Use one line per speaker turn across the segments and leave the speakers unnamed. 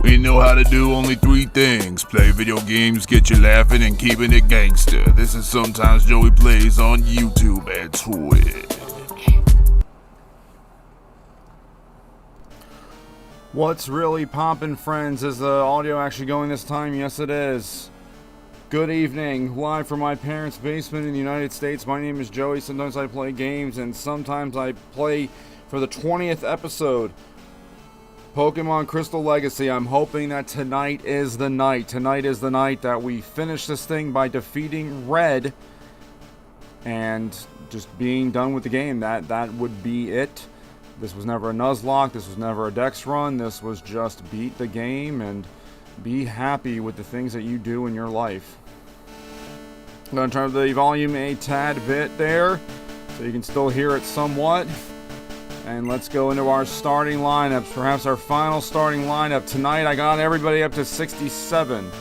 We know how to do only 3 things: play video games, get you laughing, and keeping it gangster. This is Sometimes Joey Plays on YouTube and Twitch.
What's really poppin', friends? Is the audio actually going this time? Yes, it is. Good evening. Live from my parents' basement in the United States. My name is Joey. Sometimes I play games, and sometimes I play for the 20th episode. Pokemon Crystal Legacy. I'm hoping that tonight is the night. Tonight is the night that we finish this thing by defeating Red and just being done with the game. That would be it. This was never a Nuzlocke. This was never a Dex run. This was just beat the game and be happy with the things that you do in your life. I'm going to turn the volume a tad bit there so you can still hear it somewhat. And let's go into our starting lineups. Perhaps our final starting lineup. Tonight I got everybody up to 67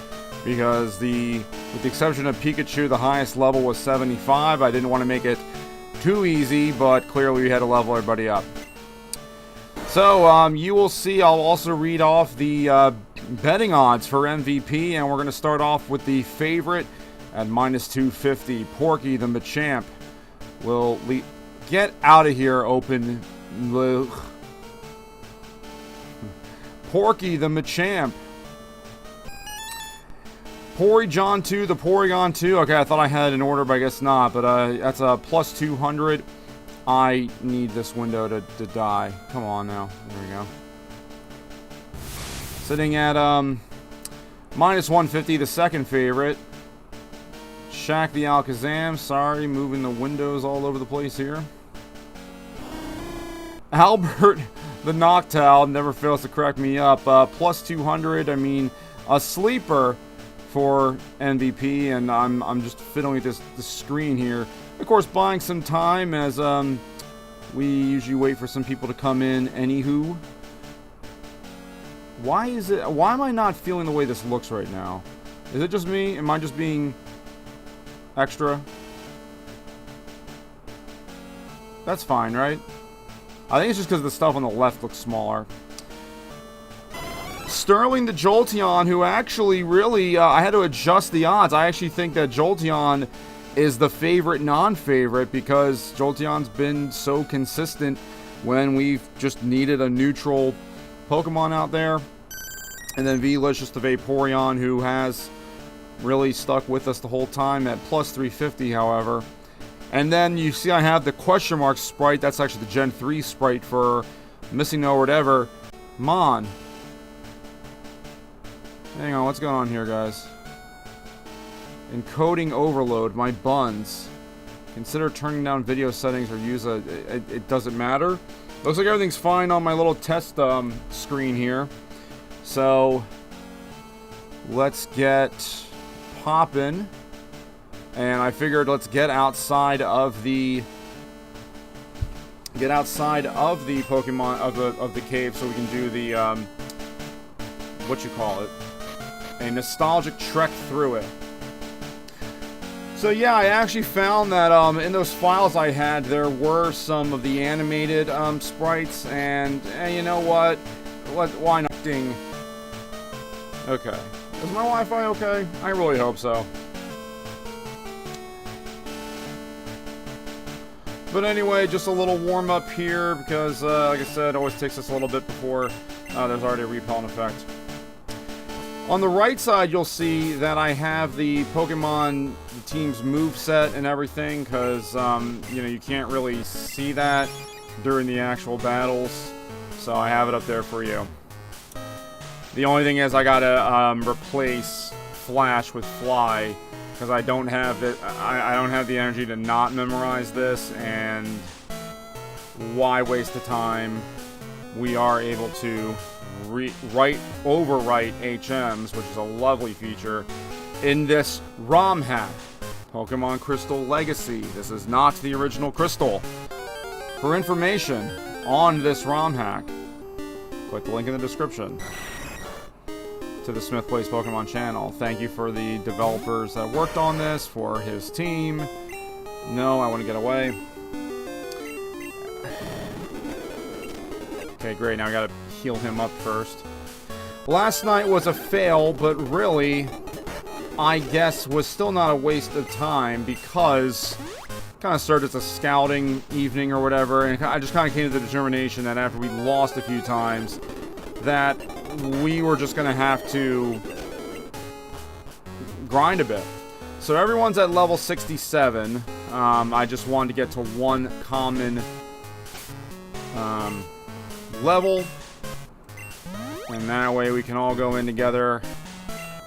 because with the exception of Pikachu, the highest level was 75. I didn't want to make it too easy, but clearly we had to level everybody up. So you will see I'll also read off the betting odds for MVP, and we're going to start off with the favorite at -250. Porky the Machamp will get out of here. Open. Porky the Machamp. Porygon 2, the Porygon 2. Okay, I thought I had an order, but I guess not. But that's a +200. I need this window to die. Come on now. There we go. Sitting at -150, the second favorite. Shaq the Alakazam. Sorry, moving the windows all over the place here. Albert the Noctowl never fails to crack me up. +200. I mean, a sleeper for MVP, and I'm just fiddling with this screen here. Of course, buying some time as we usually wait for some people to come in. Anywho, why am I not feeling the way this looks right now? Is it just me? Am I just being extra? That's fine, right? I think it's just because the stuff on the left looks smaller. Sterling the Jolteon, who actually really, I had to adjust the odds. I actually think that Jolteon is the favorite non-favorite because Jolteon's been so consistent when we've just needed a neutral Pokemon out there. And then Velicious the Vaporeon, who has really stuck with us the whole time at +350, however. And then you see I have the question mark sprite. That's actually the Gen 3 sprite for Missing No or whatever. Mon. Hang on, what's going on here, guys? Encoding overload, my buns. Consider turning down video settings or use a... It doesn't matter. Looks like everything's fine on my little test screen here. So, let's get poppin'. And I figured let's get outside of the Pokemon of the cave so we can do the what you call it, a nostalgic trek through it. So yeah, I actually found that in those files I had there were some of the animated sprites, and you know what? Why not? Ding. Okay, is my Wi-Fi okay? I really hope so. But anyway, just a little warm-up here, because, like I said, it always takes us a little bit before there's already a repelling effect. On the right side, you'll see that I have the Pokemon team's moveset and everything, because, you know, you can't really see that during the actual battles, so I have it up there for you. The only thing is I gotta replace Flash with Fly, because I don't have it. I don't have the energy to not memorize this, and why waste the time? We are able to overwrite HMs, which is a lovely feature, in this ROM hack, Pokemon Crystal Legacy. This is not the original Crystal. For information on this ROM hack, click the link in the description to the Smith Plays Pokemon channel. Thank you for the developers that worked on this, for his team. No, I want to get away. Okay, great. Now I gotta heal him up first. Last night was a fail, but really, I guess was still not a waste of time because kind of started as a scouting evening or whatever, and I just kind of came to the determination that after we lost a few times, that we were just going to have to grind a bit. So everyone's at level 67. I just wanted to get to one common level, and that way we can all go in together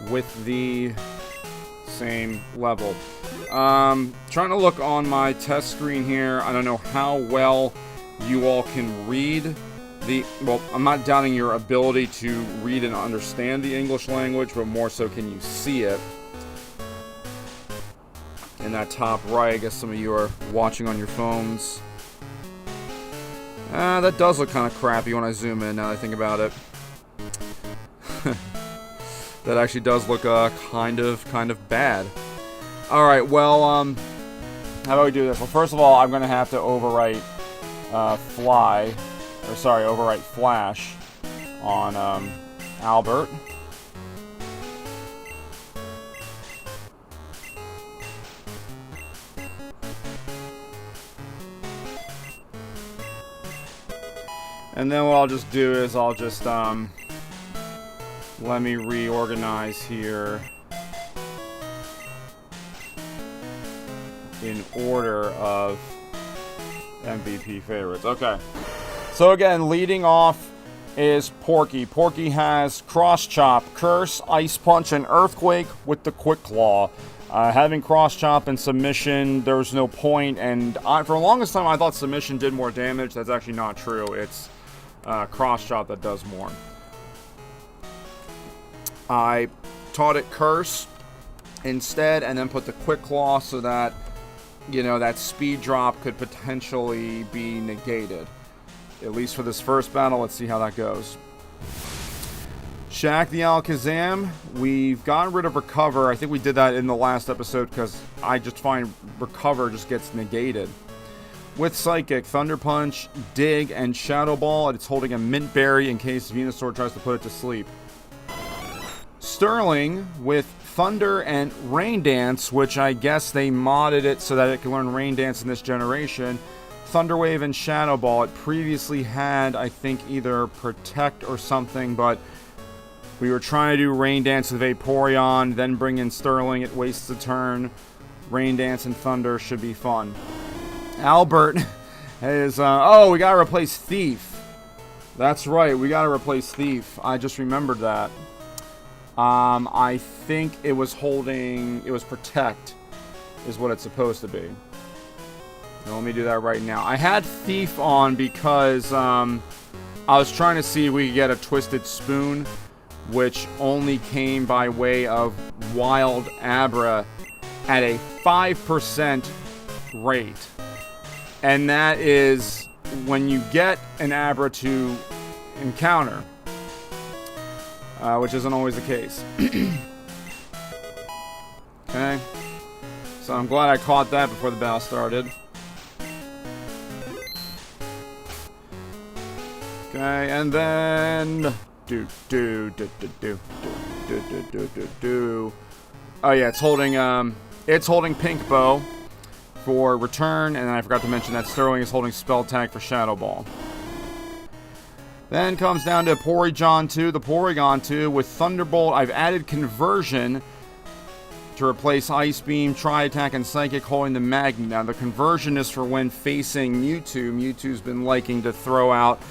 with the same level. Trying to look on my test screen here. I don't know how well you all can read well, I'm not doubting your ability to read and understand the English language, but more so can you see it. In that top right, I guess some of you are watching on your phones. That does look kind of crappy when I zoom in, now that I think about it. That actually does look kind of bad. Alright, well, how about we do this? Well, first of all, I'm going to have to overwrite overwrite Flash on Albert. And then what I'll just do is I'll just let me reorganize here in order of MVP favorites. Okay. So again, leading off is Porky. Porky has Cross Chop, Curse, Ice Punch, and Earthquake with the Quick Claw. Having Cross Chop and Submission, there was no point, and for the longest time I thought Submission did more damage. That's actually not true. It's Cross Chop that does more. I taught it Curse instead, and then put the Quick Claw so that, you know, that speed drop could potentially be negated. At least for this first battle, let's see how that goes. Shaq the Alakazam, we've gotten rid of Recover. I think we did that in the last episode because I just find Recover just gets negated. With Psychic, Thunder Punch, Dig, and Shadow Ball, and it's holding a Mint Berry in case Venusaur tries to put it to sleep. Sterling with Thunder and Rain Dance, which I guess they modded it so that it can learn Rain Dance in this generation. Thunder Wave and Shadow Ball. It previously had, I think, either Protect or something, but we were trying to do Rain Dance with Vaporeon, then bring in Sterling. It wastes a turn. Rain Dance and Thunder should be fun. Albert is, oh, we gotta replace Thief. That's right, we gotta replace Thief. I just remembered that. I think it was Protect, is what it's supposed to be. Now, let me do that right now. I had Thief on because, I was trying to see if we could get a Twisted Spoon, which only came by way of Wild Abra at a 5% rate. And that is when you get an Abra to encounter, which isn't always the case. Okay. So I'm glad I caught that before the battle started. Okay, and then oh yeah, it's holding Pink Bow for return, and I forgot to mention that Sterling is holding Spell Tag for Shadow Ball. Then comes down to Porygon 2, the Porygon 2 with Thunderbolt. I've added Conversion to replace Ice Beam, Tri-Attack, and Psychic, holding the Magnet. Now the Conversion is for when facing Mewtwo. Mewtwo's been liking to throw out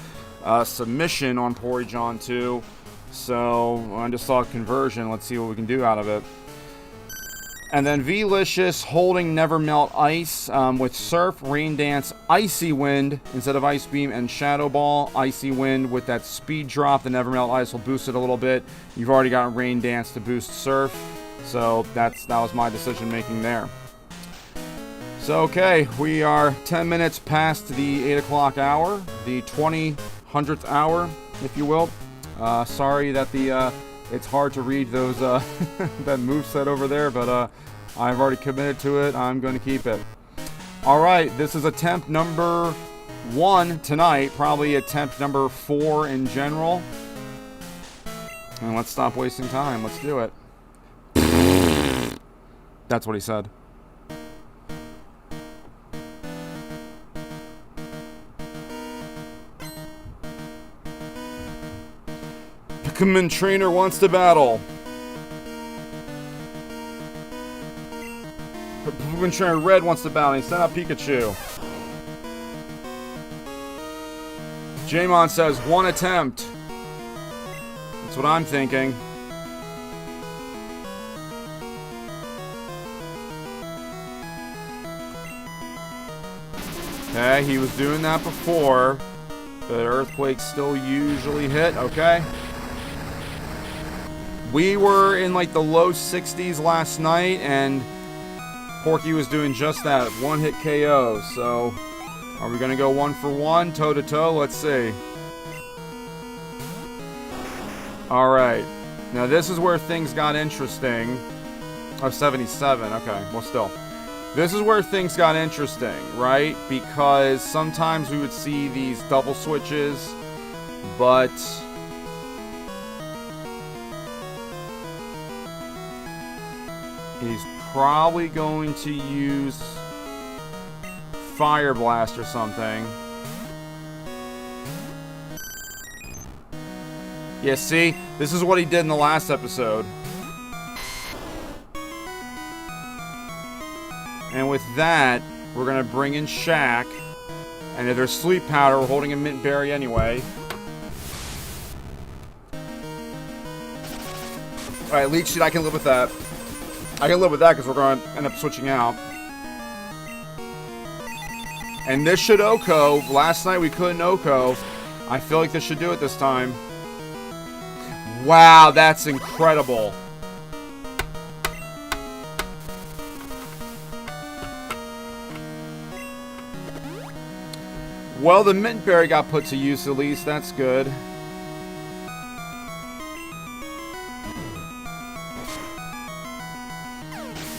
Submission on Porygon 2, so I just saw Conversion. Let's see what we can do out of it. And then V-Licious holding Never Melt Ice with Surf, Rain Dance, Icy Wind instead of Ice Beam, and Shadow Ball. Icy Wind with that speed drop. The Never Melt Ice will boost it a little bit. You've already got Rain Dance to boost Surf, so that was my decision making there. So okay, we are 10 minutes past the 8 o'clock hour, the 200th hour, if you will. Sorry that it's hard to read those that moveset over there, but I've already committed to it. I'm going to keep it. Alright, this is attempt number 1 tonight, probably attempt number 4 in general. And let's stop wasting time. Let's do it. That's what he said. Pokémon trainer wants to battle. Pokémon trainer Red wants to battle. He sent out Pikachu. Jamon says 1 attempt. That's what I'm thinking. Okay, he was doing that before, but earthquakes still usually hit. Okay. We were in like the low 60s last night, and Porky was doing just that, 1-hit KO. So, are we gonna go 1 for 1, toe to toe? Let's see. All right. Now this is where things got interesting. Oh, 77. Okay. Well, still. This is where things got interesting, right? Because sometimes we would see these double switches, but he's probably going to use Fire Blast or something. Yeah, see? This is what he did in the last episode. And with that, we're going to bring in Shaq. And if there's Sleep Powder, we're holding a Mint Berry anyway. Alright, Leech Seed, I can live with that. I can live with that because we're going to end up switching out. And this should Oko. Last night we couldn't Oko. I feel like this should do it this time. Wow, that's incredible. Well, the Mint Berry got put to use at least. That's good.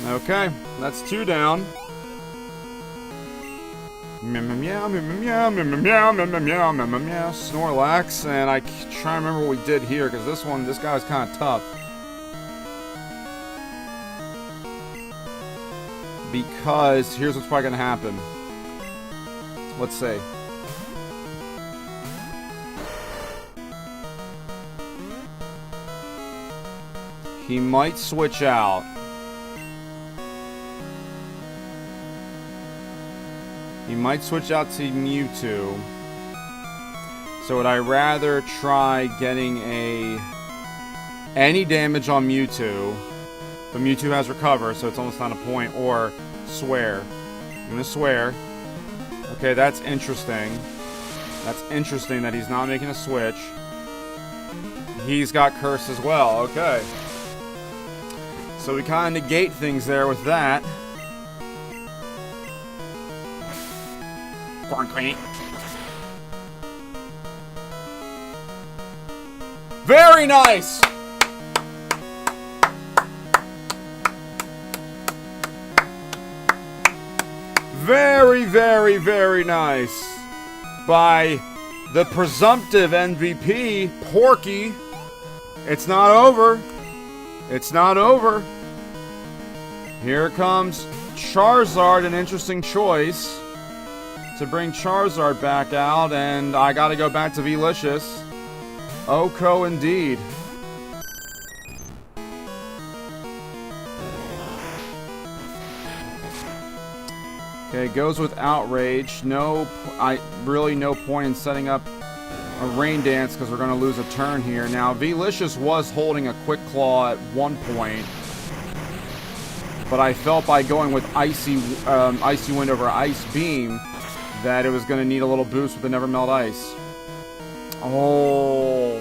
Okay, that's 2 down. Meow, meow, meow, meow, meow, meow, meow, meow, meow, meow, Snorlax, and I try to remember what we did here, because this guy was kind of tough. Because here's what's probably going to happen. Let's see. He might switch out. He might switch out to Mewtwo. So would I rather try getting any damage on Mewtwo, but Mewtwo has Recover, so it's almost not a point, or Swear. I'm gonna Swear. Okay, that's interesting. That's interesting that he's not making a switch. He's got Curse as well. Okay. So we kind of negate things there with that. Very nice! Very, very, very nice. By the presumptive MVP, Porky. It's not over. It's not over. Here comes Charizard, an interesting choice to bring Charizard back out, and I gotta go back to Velicious. Oko indeed. Okay, goes with Outrage. Really no point in setting up a Rain Dance because we're gonna lose a turn here. Now, Velicious was holding a Quick Claw at one point, but I felt by going with Icy Wind over Ice Beam that it was going to need a little boost with the Never Melt Ice. Oh.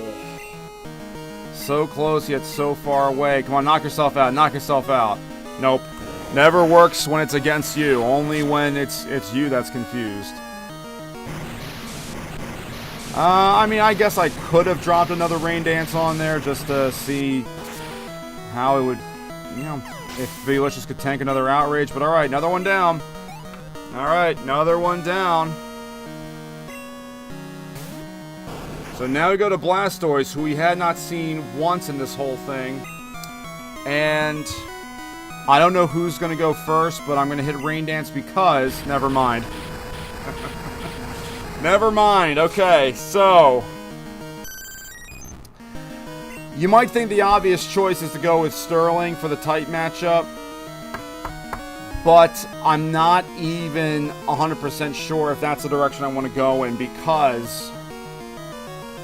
So close, yet so far away. Come on, knock yourself out. Knock yourself out. Nope. Never works when it's against you. Only when it's you that's confused. I mean, I guess I could have dropped another Rain Dance on there just to see how it would, you know, if Velicious could tank another Outrage. But alright, another one down. Alright, another one down. So now we go to Blastoise, who we had not seen once in this whole thing. And I don't know who's going to go first, but I'm going to hit Rain Dance because... Never mind. Never mind. Okay, so... You might think the obvious choice is to go with Sterling for the type matchup. But I'm not even 100% sure if that's the direction I want to go in because...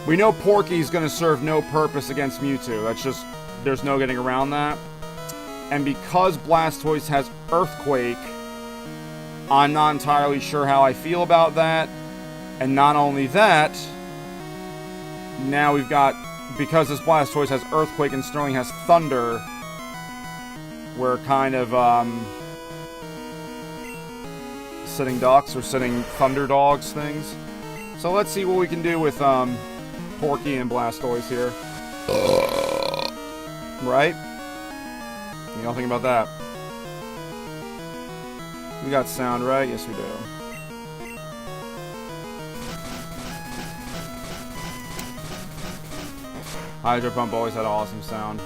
We know Porky's going to serve no purpose against Mewtwo. That's just... There's no getting around that. And because Blastoise has Earthquake, I'm not entirely sure how I feel about that. And not only that, now we've got... Because this Blastoise has Earthquake and Sterling has Thunder, we're kind of, sitting ducks or sitting Thunder Dogs things. So let's see what we can do with, Porky and Blastoise here. Right? You don't think about that. We got sound, right? Yes, we do. Hydro Pump always had awesome sound.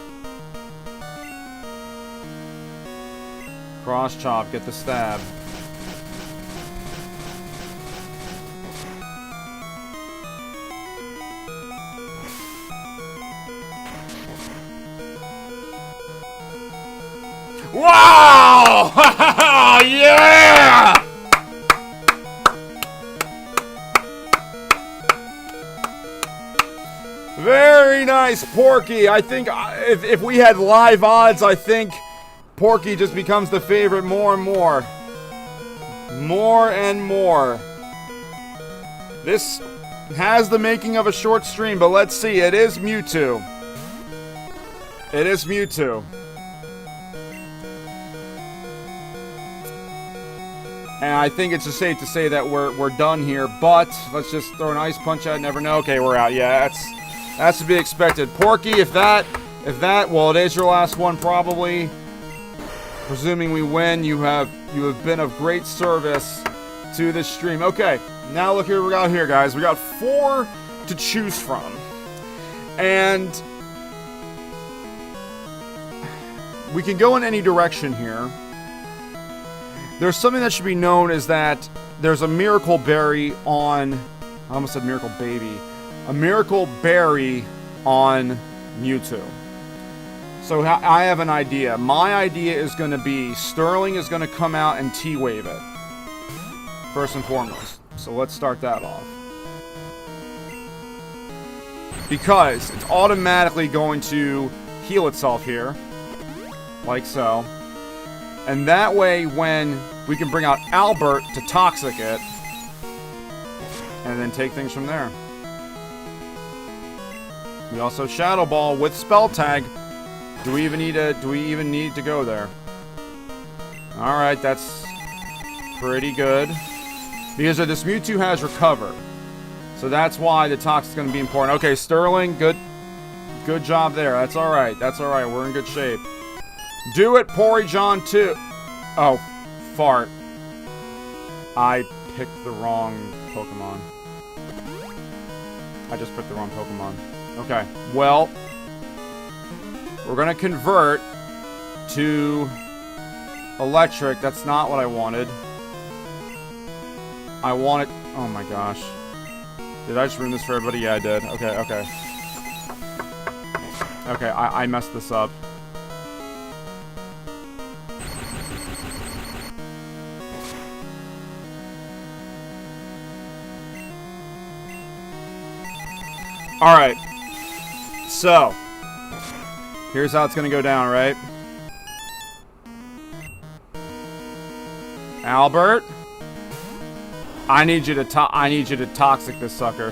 Cross Chop, get the stab. Wow! Yeah! Very nice, Porky. I think if we had live odds, I think Porky just becomes the favorite more and more. More and more. This has the making of a short stream, but let's see. It is Mewtwo. It is Mewtwo. And I think it's just safe to say that we're done here, but let's just throw an Ice Punch out, never know. Okay, we're out. Yeah, that's to be expected. Porky, if that, well, it is your last one probably. Presuming we win, you have been of great service to this stream. Okay, now look here, we got here, guys. We got 4 to choose from. And we can go in any direction here. There's something that should be known is that there's a Miracle Berry on... I almost said Miracle Baby. A Miracle Berry on Mewtwo. So I have an idea. My idea is going to be Sterling is going to come out and T-Wave it. First and foremost. So let's start that off. Because it's automatically going to heal itself here. Like so. And that way, when we can bring out Albert to Toxic it, and then take things from there. We also Shadow Ball with Spell Tag. Do we even need to go there? All right, that's pretty good. Because this Mewtwo has Recover, so that's why the Toxic is going to be important. Okay, Sterling, good job there. That's all right. That's all right. We're in good shape. Do it, Porygon 2. Oh, fart. I picked the wrong Pokemon. I just picked the wrong Pokemon. Okay, well, we're gonna convert to Electric. That's not what I wanted. I wanted... Oh my gosh. Did I just ruin this for everybody? Yeah, I did. Okay, okay. Okay, I messed this up. Alright, so, here's how it's gonna go down, right? Albert, I need you to Toxic this sucker.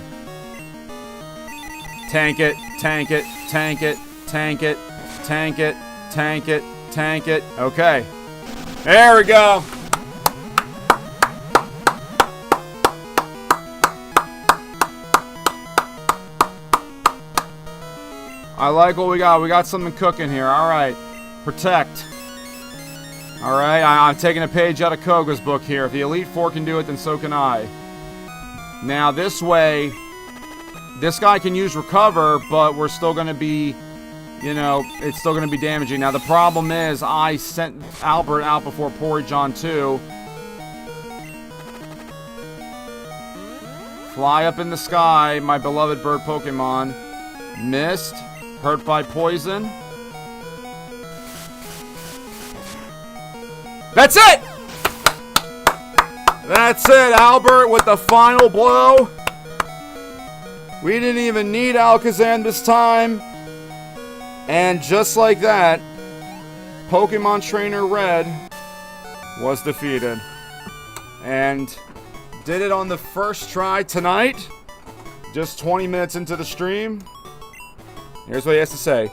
Tank it, tank it, tank it, tank it, tank it, tank it, tank it. Okay, there we go. I like what we got. We got something cooking here. All right. Protect. All right. I'm taking a page out of Koga's book here. If the Elite Four can do it, then so can I. Now, this way, This guy can use recover, but we're still going to be, you know, it's still going to be damaging. Now, the problem is I sent Albert out before Porygon 2. Fly up in the sky, my beloved bird Pokemon. Missed. Hurt by poison. That's it! That's it, Albert, with the final blow. We didn't even need Alakazam this time. And just like that, Pokemon Trainer Red was defeated. And did it on the first try tonight. Just 20 minutes into the stream. Here's what he has to say.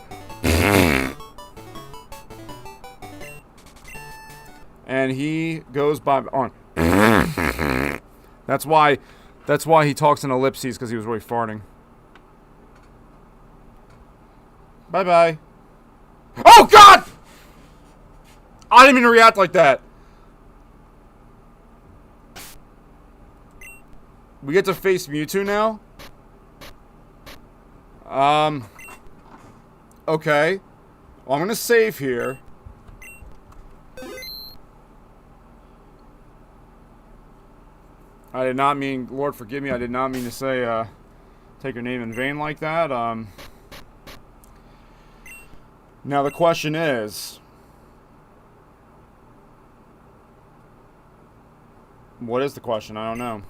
And he goes by on. That's why he talks in ellipses, because he was really farting. Bye-bye. Oh, God! I didn't even react like that. We get to face Mewtwo now? Okay. Well, I'm gonna save here. I did not mean, Lord forgive me, I did not mean to say, take your name in vain like that. Now the question is, what is the question? I don't know.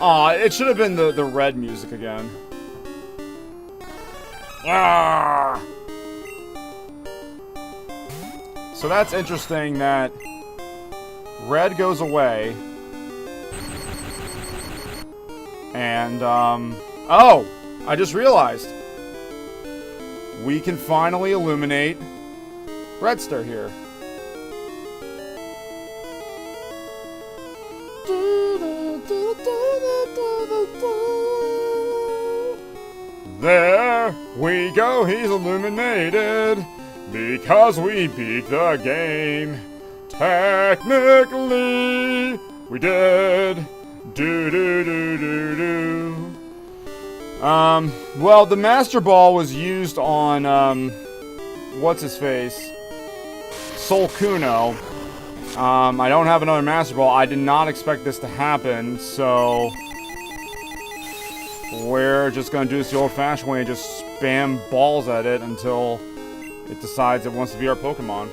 Aw, it should have been the red music again. Ah! So that's interesting that red goes away. And, oh! I just realized. We can finally illuminate Redster here. There we go, he's illuminated, because we beat the game. Technically, we did. Well, the Master Ball was used on, what's-his-face? Sol Kuno. I don't have another Master Ball. I did not expect this to happen, so we're just gonna do this the old-fashioned way and just spam balls at it until it decides it wants to be our Pokemon.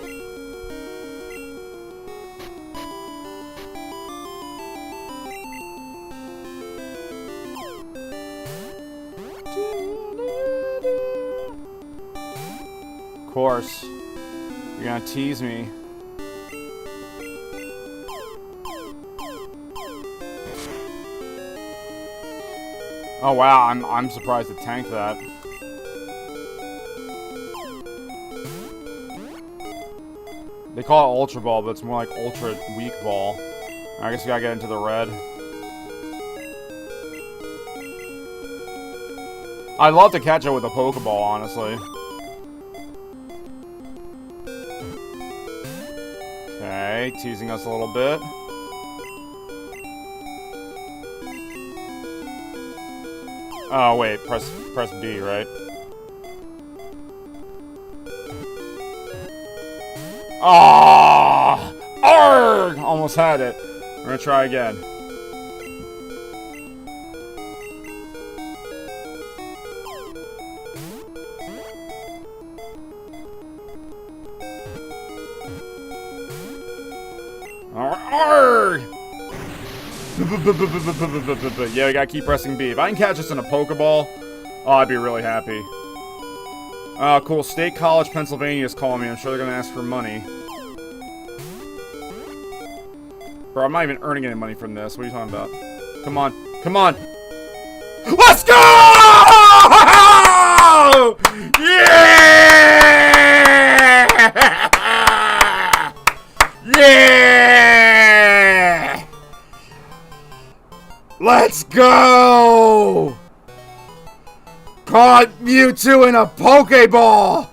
Of course. You're gonna tease me. Oh wow, I'm surprised it tanked that. They call it Ultra Ball, but it's more like Ultra Weak Ball. I guess we gotta get into the red. I'd love to catch it with a Pokeball, honestly. Okay, teasing us a little bit. Oh wait, press B, right? Ah! Arrgh! Almost had it. We're gonna try again. Arrgh! Yeah, we gotta keep pressing B. If I can catch this in a Pokeball, oh, I'd be really happy. Cool. State College, Pennsylvania is calling me. I'm sure they're gonna ask for money. Bro, I'm not even earning any money from this. What are you talking about? Come on. Come on. Let's go! Yeah! Yeah! Let's go! Caught Mewtwo in a Pokeball!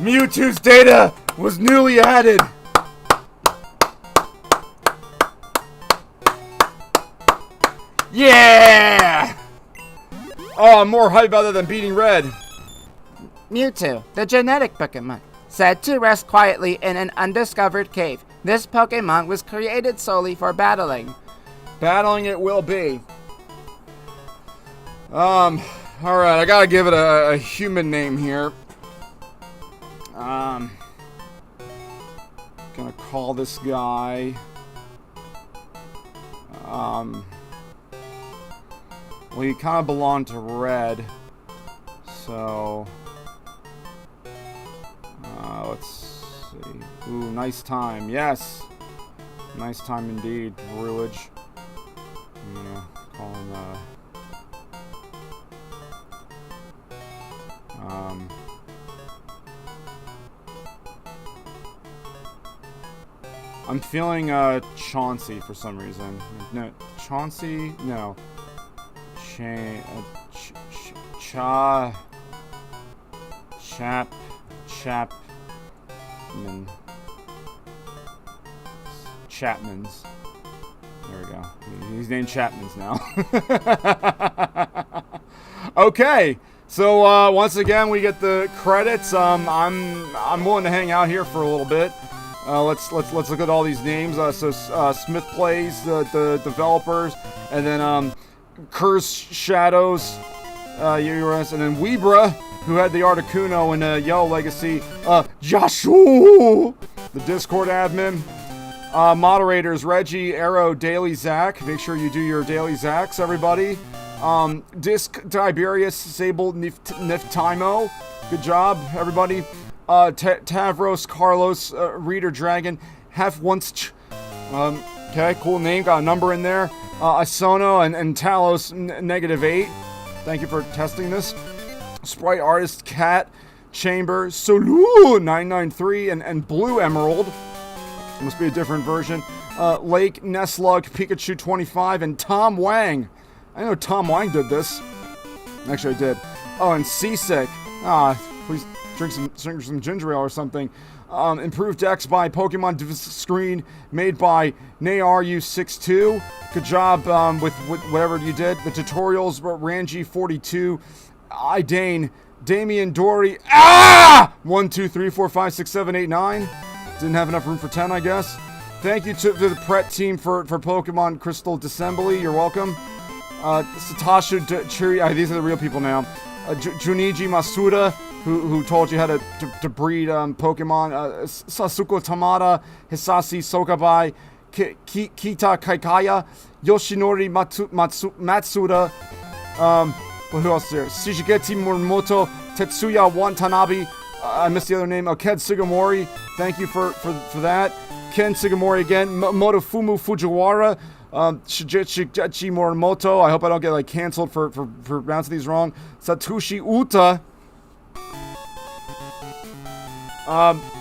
Mewtwo's data was newly added. Yeah! Oh, I'm more hype about it than beating Red.
Mewtwo, the genetic Pokemon, said to rest quietly in an undiscovered cave. This Pokemon was created solely for battling.
Battling it will be. Alright, I gotta give it a human name here. Gonna call this guy. Well, he kind of belonged to Red. So, let's see. Ooh, nice time. Yes! Nice time indeed, Brewage. I'm gonna call him, I'm feeling, Chauncey for some reason. No, Chauncey? No. Chapman's. There we go. He's named Chapman's now. Okay. So once again, we get the credits. I'm willing to hang out here for a little bit. Let's look at all these names. Smith Plays, the developers, and then Curse Shadows, URS, and then Weebra, who had the Articuno and Yellow Legacy. Joshua, the Discord admin. Moderators Reggie, Arrow, Daily Zach. Make sure you do your Daily Zachs, everybody. Disc Tiberius, Sable, Niftimo. Good job, everybody. Tavros, Carlos, Reader Dragon, Half Once. Okay, cool name. Got a number in there. Isono and Talos, -8. Thank you for testing this. Sprite Artist, Cat, Chamber, Solu, 993, and Blue Emerald. Must be a different version. Lake, Nesslug, Pikachu 25, and Tom Wang. I know Tom Wang did this. Actually, I did. Oh, and Seasick. Please drink some ginger ale or something. Improved decks by Pokemon Screen, made by NayRU62. Good job with whatever you did. The tutorials were Ranji42, Idane, Damian Dory. 1, 2, 3, 4, 5, 6, 7, 8, 9. Didn't have enough room for 10, I guess. Thank you to the Pret team for Pokemon Crystal Decembly. You're welcome. Satoshi Chiri. These are the real people now. Juniji Masuda, who told you how to breed Pokemon. Sasuke Tamada, Hisashi Sokabai, Kita Kaikaya, Yoshinori Matsuda. Who else there? Shigeti Morimoto, Tetsuya Watanabe. I missed the other name. Ken Sugimori. Thank you for that. Ken Sugimori again. Motofumu Fujiwara. Shigechi Morimoto. I hope I don't get canceled for pronouncing these wrong. Satoshi Uta.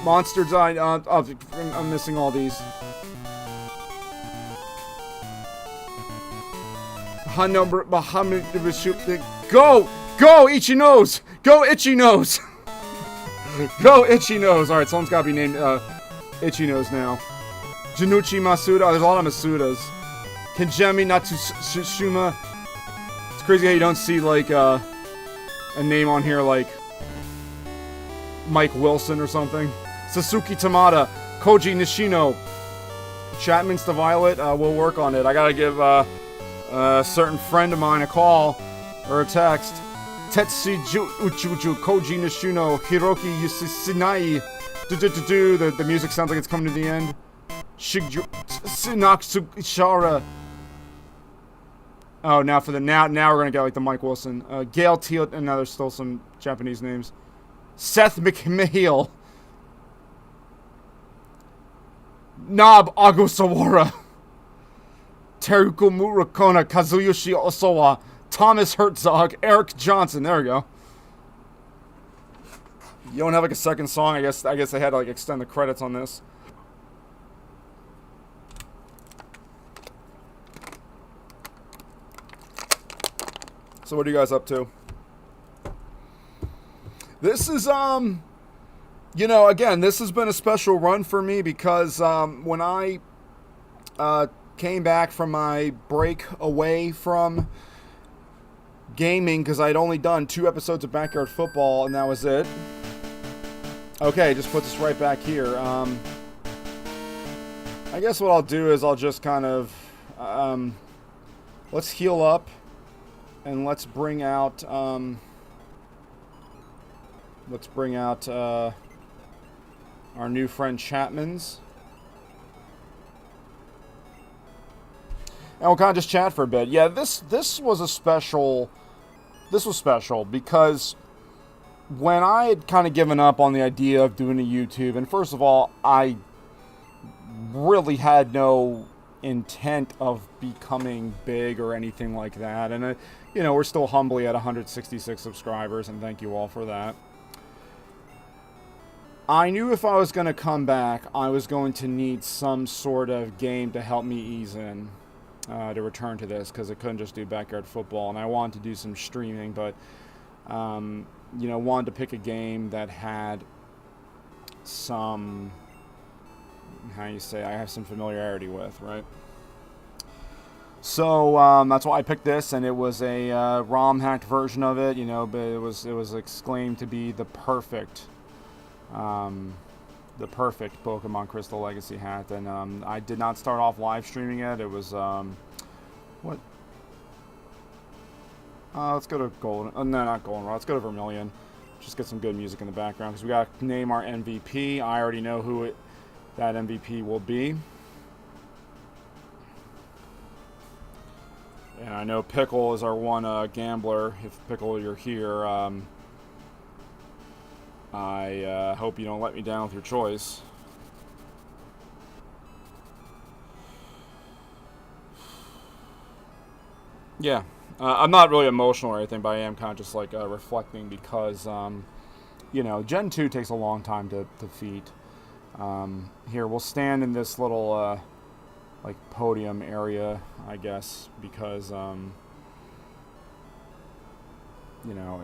Monster Design. I'm missing all these. Go! Go, Itchy Nose! Go, Itchy Nose! Go, Itchy Nose! Alright, someone's gotta be named Itchy Nose now. Januchi Masuda. There's a lot of Masudas. Kenjemi Natsushima. It's crazy how you don't see, a name on here like Mike Wilson or something. Sasuke Tamada. Koji Nishino. Chapman's the Violet. We'll work on it. I gotta give a certain friend of mine a call or a text. Tetsuju Uchuju Koji Nishino Hiroki Yusinai. The music sounds like it's coming to the end. Shigju Sinaksu Ishara. Oh, now we're gonna get the Mike Wilson. Gail Teal, and now there's still some Japanese names. Seth McMichael. Nob Agosawara. Teruko Murakona, Kazuyoshi Osawa, Thomas Herzog, Eric Johnson. There we go. You don't have a second song. I guess they had to extend the credits on this. So what are you guys up to? This is You know, again, this has been a special run for me because when I came back from my break away from gaming, because I'd only done 2 episodes of Backyard Football, and that was it. Okay, just put this right back here. I guess what I'll do is I'll just kind of... let's heal up, and let's bring out... our new friend Chapman's. And we'll kind of just chat for a bit. Yeah, this was a special... This was special because when I had kind of given up on the idea of doing a YouTube, and first of all, I really had no intent of becoming big or anything like that. And, you know, we're still humbly at 166 subscribers, and thank you all for that. I knew if I was going to come back, I was going to need some sort of game to help me ease in to return to this, because I couldn't just do Backyard Football, and I wanted to do some streaming, but, you know, wanted to pick a game that had some, how you say, I have some familiarity with, right? So that's why I picked this, and it was a ROM hacked version of it, you know, but it was exclaimed to be the perfect Pokemon Crystal Legacy hat, and I did not start off live streaming it. It was what? Let's go to Golden. No, not Goldenrod. Let's go to Vermilion. Just get some good music in the background because we got to name our MVP. I already know who that MVP will be, and I know Pickle is our one gambler. If Pickle, you're here. I hope you don't let me down with your choice. Yeah, I'm not really emotional or anything, but I am kind of just like reflecting because, you know, Gen 2 takes a long time to defeat. Here, we'll stand in this little, like, podium area, I guess, because, you know,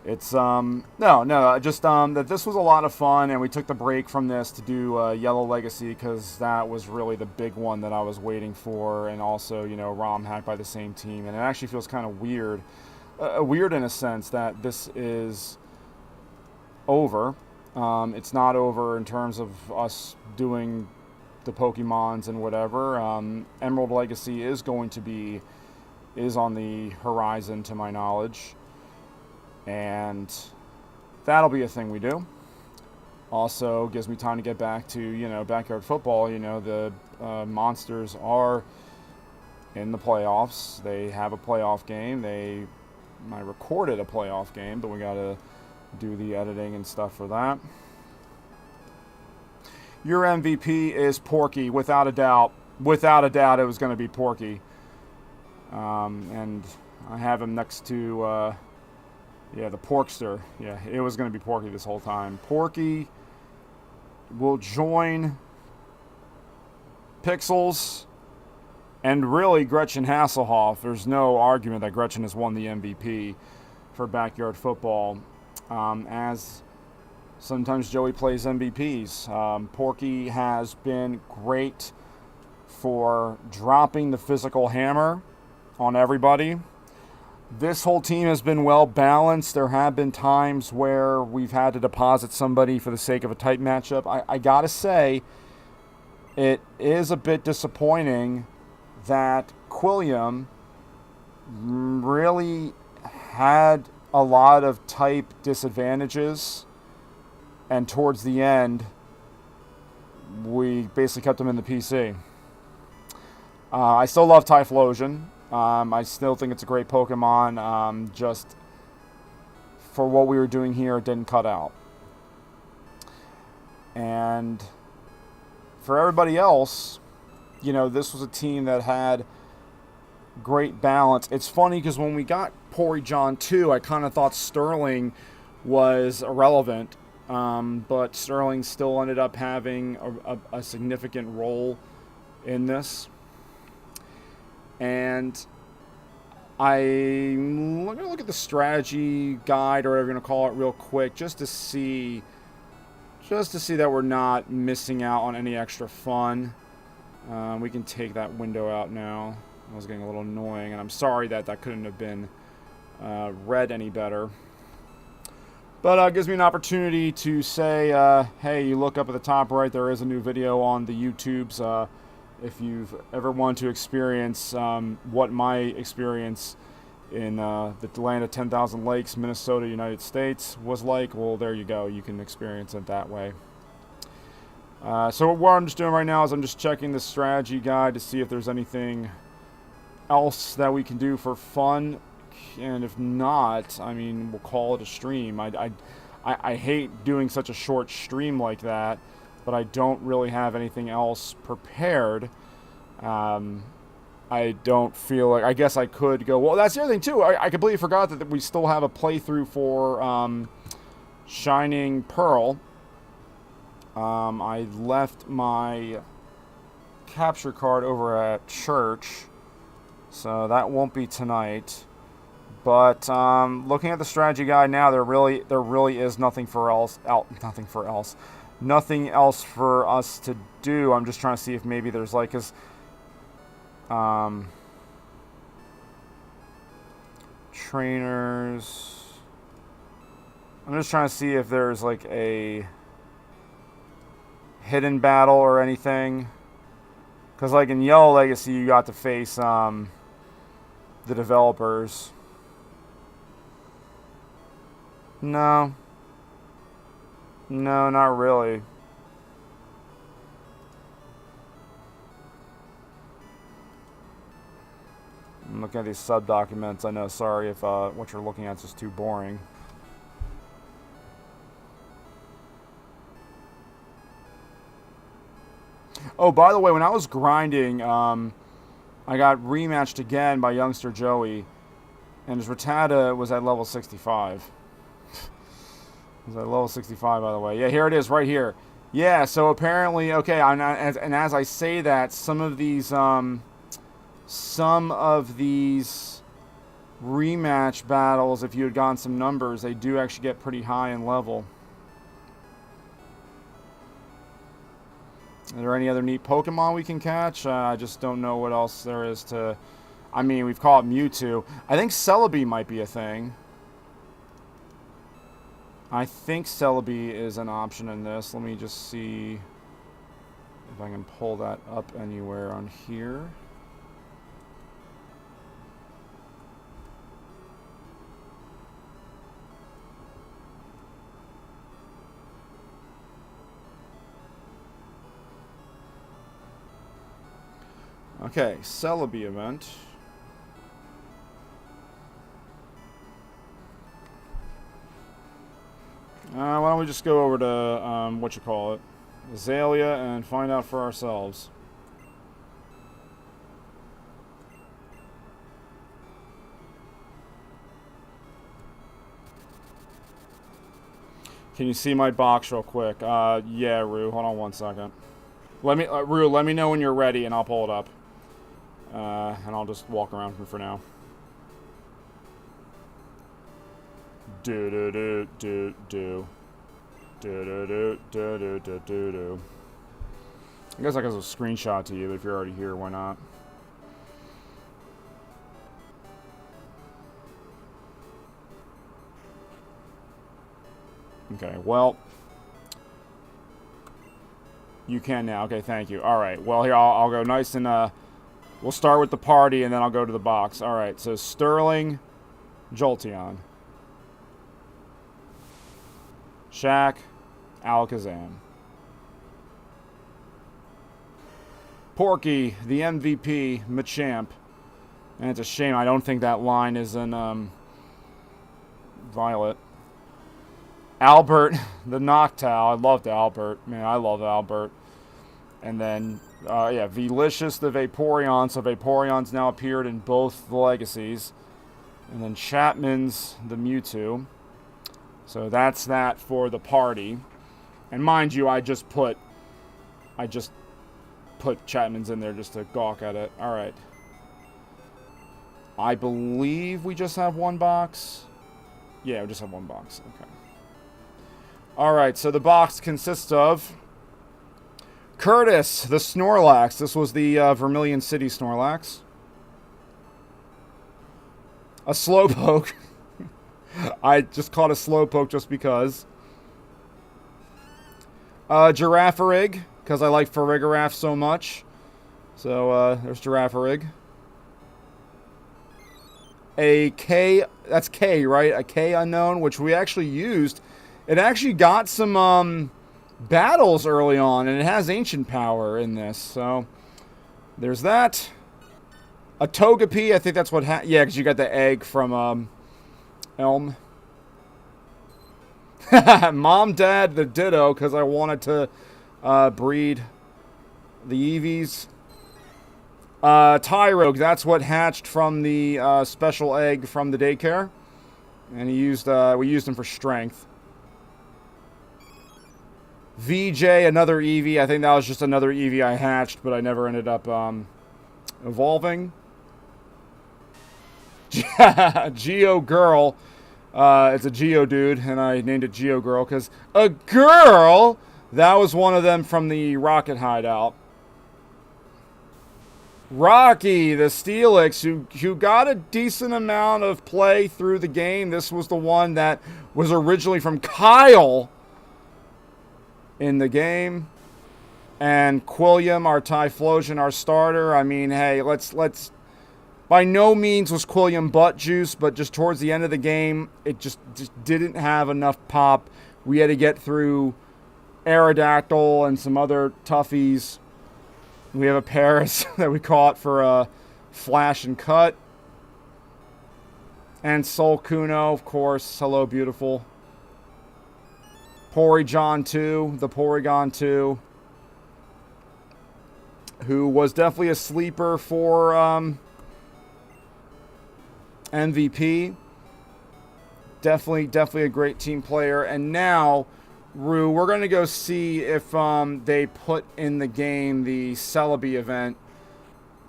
it's, that this was a lot of fun, and we took the break from this to do Yellow Legacy, because that was really the big one that I was waiting for, and also, you know, ROM hacked by the same team, and it actually feels kind of weird, weird in a sense that this is over. It's not over in terms of us doing the Pokemons and whatever. Emerald Legacy is on the horizon, to my knowledge. And that'll be a thing we do. Also gives me time to get back to, you know, Backyard Football. You know, the Monsters are in the playoffs. They have a playoff game. I recorded a playoff game, but we got to do the editing and stuff for that. Your MVP is Porky, without a doubt. Without a doubt, it was going to be Porky. And I have him next to... yeah, the Porkster. Yeah, it was going to be Porky this whole time. Porky will join Pixels and really Gretchen Hasselhoff. There's no argument that Gretchen has won the MVP for Backyard Football. As sometimes Joey plays MVPs. Porky has been great for dropping the physical hammer on everybody. This whole team has been well balanced. There have been times where we've had to deposit somebody for the sake of a tight matchup. I gotta say, it is a bit disappointing that Quilliam really had a lot of type disadvantages, and towards the end, we basically kept him in the PC. I still love Typhlosion. I still think it's a great Pokemon. Just for what we were doing here, it didn't cut out. And for everybody else, you know, this was a team that had great balance. It's funny because when we got Porygon 2, I kind of thought Sterling was irrelevant. But Sterling still ended up having a significant role in this. And I'm going to look at the strategy guide, or whatever you're going to call it, real quick, just to see that we're not missing out on any extra fun. We can take that window out now. That was getting a little annoying, and I'm sorry that couldn't have been read any better. But it gives me an opportunity to say, hey, you look up at the top right, there is a new video on the YouTubes. If you've ever wanted to experience what my experience in the land of 10,000 lakes, Minnesota, United States was like, well, there you go. You can experience it that way. So what I'm just doing right now is I'm just checking the strategy guide to see if there's anything else that we can do for fun. And if not, I mean, we'll call it a stream. I hate doing such a short stream like that, but I don't really have anything else prepared. I don't feel like... I guess I could go... Well, that's the other thing, too. I completely forgot that we still have a playthrough for Shining Pearl. I left my capture card over at church, so that won't be tonight. But looking at the strategy guide now, there really is nothing else for us to do. I'm just trying to see if maybe there's like, trainers. I'm just trying to see if there's like a hidden battle or anything. Because like in Yellow Legacy, you got to face the developers. No, not really. I'm looking at these sub-documents. I know, sorry if what you're looking at is just too boring. Oh, by the way, when I was grinding, I got rematched again by Youngster Joey, and his Rattata was at level 65. Is that level 65, by the way? Yeah, here it is, right here. Yeah, so apparently, okay, and as I say that, some of these rematch battles, if you had gotten some numbers, they do actually get pretty high in level. Are there any other neat Pokemon we can catch? I just don't know what else there is to... I mean, we've caught Mewtwo. I think Celebi might be a thing. I think Celebi is an option in this. Let me just see if I can pull that up anywhere on here. Okay, Celebi event. Why don't we just go over to, Azalea, and find out for ourselves. Can you see my box real quick? Yeah, Rue, hold on one second. Rue, let me know when you're ready, and I'll pull it up. And I'll just walk around for now. Do. I guess I can just screenshot to you, but if you're already here, why not? Okay, well, you can now. Okay, thank you. All right, well, here, I'll go nice and, we'll start with the party, and then I'll go to the box. All right, so Sterling, Jolteon. Shaq, Alakazam. Porky, the MVP, Machamp. And it's a shame, I don't think that line is in, Violet. Albert, the Noctowl. I loved Albert. Man, I love Albert. And then, yeah, Velicious, the Vaporeon. So Vaporeon's now appeared in both the Legacies. And then Chapman's the Mewtwo. So that's that for the party. And mind you, I just put Chapman's in there just to gawk at it. Alright. I believe we just have one box. Yeah, we just have one box. Okay. Alright, so the box consists of Curtis, the Snorlax. This was the Vermilion City Snorlax. A Slowpoke. I just caught a Slowpoke just because. Girafarig, because I like Farigiraf so much. So, there's Girafarig. A K, that's K, right? A K unknown, which we actually used. It actually got some battles early on, and it has ancient power in this. So, there's that. A Togepi, I think that's what yeah, because you got the egg from Elm. Mom, Dad, the Ditto, because I wanted to breed the Eevees. Tyrogue, that's what hatched from the special egg from the daycare. And we used him for strength. VJ, another Eevee. I think that was just another Eevee I hatched, but I never ended up evolving. Geo Girl. It's a Geo dude, and I named it Geo Girl because a girl! That was one of them from the Rocket Hideout. Rocky, the Steelix, who got a decent amount of play through the game. This was the one that was originally from Kyle in the game. And Quilliam, our Typhlosion, our starter. I mean, hey, let's... By no means was Quilliam butt juice, but just towards the end of the game, it just didn't have enough pop. We had to get through Aerodactyl and some other toughies. We have a Paris that we caught for a flash and cut. And Sol Kuno, of course. Hello, beautiful. Porygon 2, the Porygon 2. Who was definitely a sleeper for MVP. Definitely a great team player. And now, Rue, we're going to go see if they put in the game the Celebi event.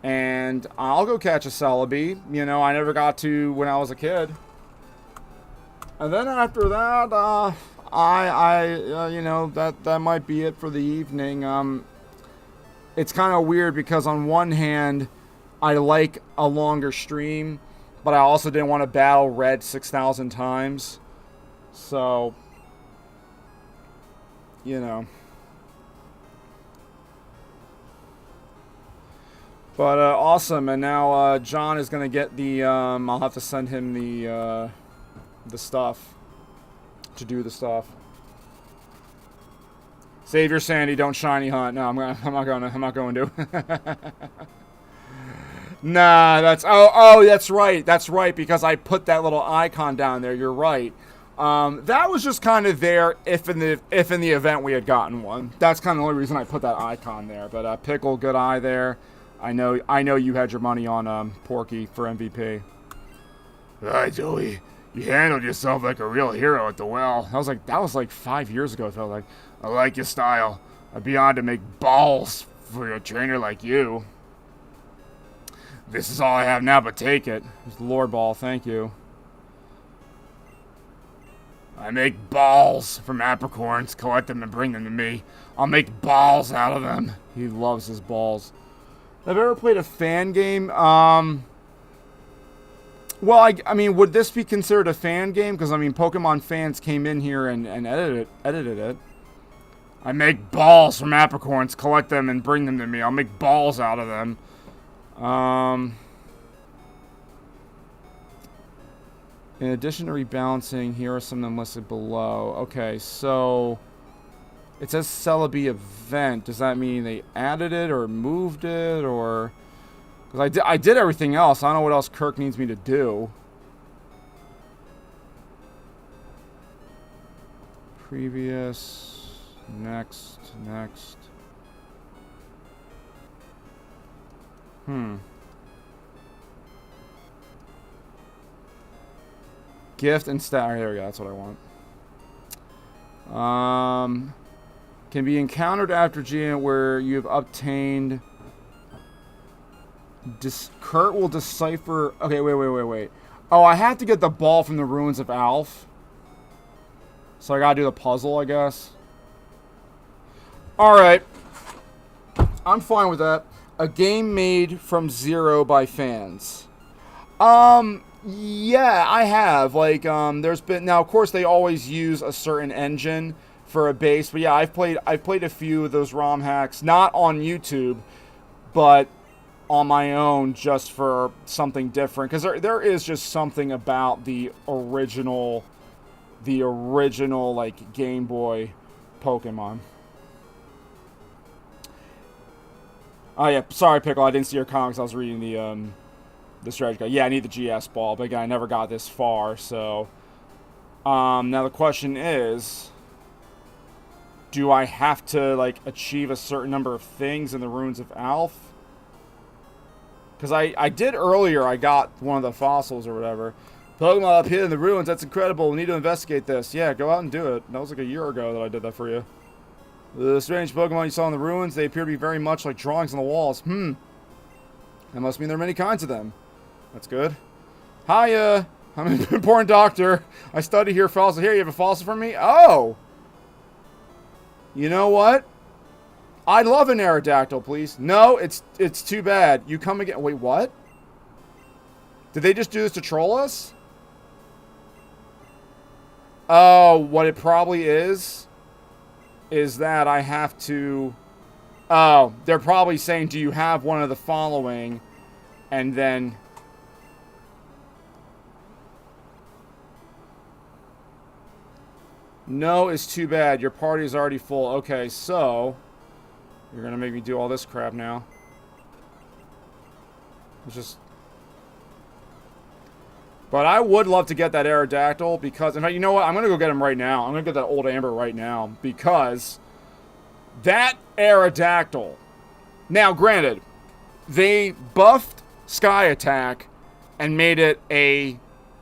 And I'll go catch a Celebi. You know, I never got to when I was a kid. And then after that, you know, that might be it for the evening. It's kind of weird because on one hand, I like a longer stream, but I also didn't want to battle Red 6,000 times. So, you know. But awesome, and now John is gonna get the. I'll have to send him the stuff to do the stuff. Save your sandy, don't shiny hunt. No, I'm not going to. Nah, that's that's right. That's right, because I put that little icon down there. You're right. That was just kind of there if in the event we had gotten one. That's kind of the only reason I put that icon there. But Pickle, good eye there. I know you had your money on Porky for MVP.
Hi, Joey. You handled yourself like a real hero at the well.
That was like 5 years ago. It felt like.
I like your style. I'd be on to make balls for a trainer like you. This is all I have now, but take it.
It's the Lord Ball, thank you.
I make balls from apricorns, collect them and bring them to me. I'll make balls out of them.
He loves his balls. Have you ever played a fan game? Well, I mean, would this be considered a fan game? Because, I mean, Pokemon fans came in here and edited it.
I make balls from apricorns, collect them and bring them to me. I'll make balls out of them.
In addition to rebalancing, here are some of them listed below. Okay, so it says Celebi event. Does that mean they added it or moved it, or? Because I did everything else. I don't know what else Kirk needs me to do. Previous. Next. Gift and stat. There we go. That's what I want. Can be encountered after GM where you have obtained Kurt will decipher... Okay, wait. Oh, I have to get the ball from the ruins of Alf. So I gotta do the puzzle, I guess. Alright. I'm fine with that. A game made from zero by fans. Yeah, I have. Like, there's been... Now, of course, they always use a certain engine for a base. But yeah, I've played a few of those ROM hacks. Not on YouTube, but on my own, just for something different. Because there is just something about the original, like, Game Boy Pokemon. Oh, yeah. Sorry, Pickle. I didn't see your comics. I was reading the strategy guide. Yeah, I need the GS ball. But again, I never got this far, so... now the question is... Do I have to, like, achieve a certain number of things in the Ruins of Alf? Because I did earlier, I got one of the fossils or whatever. Pokemon up here in the ruins, that's incredible. We need to investigate this. Yeah, go out and do it. That was like a year ago that I did that for you. The strange Pokemon you saw in the ruins, they appear to be very much like drawings on the walls. That must mean there are many kinds of them. That's good. Hiya! I'm an important doctor. I study here fossil. Here, you have a fossil for me? Oh! You know what? I'd love an Aerodactyl, please. No, it's too bad. You come again. Wait, what? Did they just do this to troll us? Oh, what it probably is that I have to... Oh, they're probably saying, do you have one of the following? And then... No, it's too bad. Your party is already full. Okay, so... You're gonna make me do all this crap now. It's just... But I would love to get that Aerodactyl because... In fact, you know what? I'm gonna go get him right now. I'm gonna get that old Amber right now. Because... That Aerodactyl... Now, granted... They buffed Sky Attack... And made it a...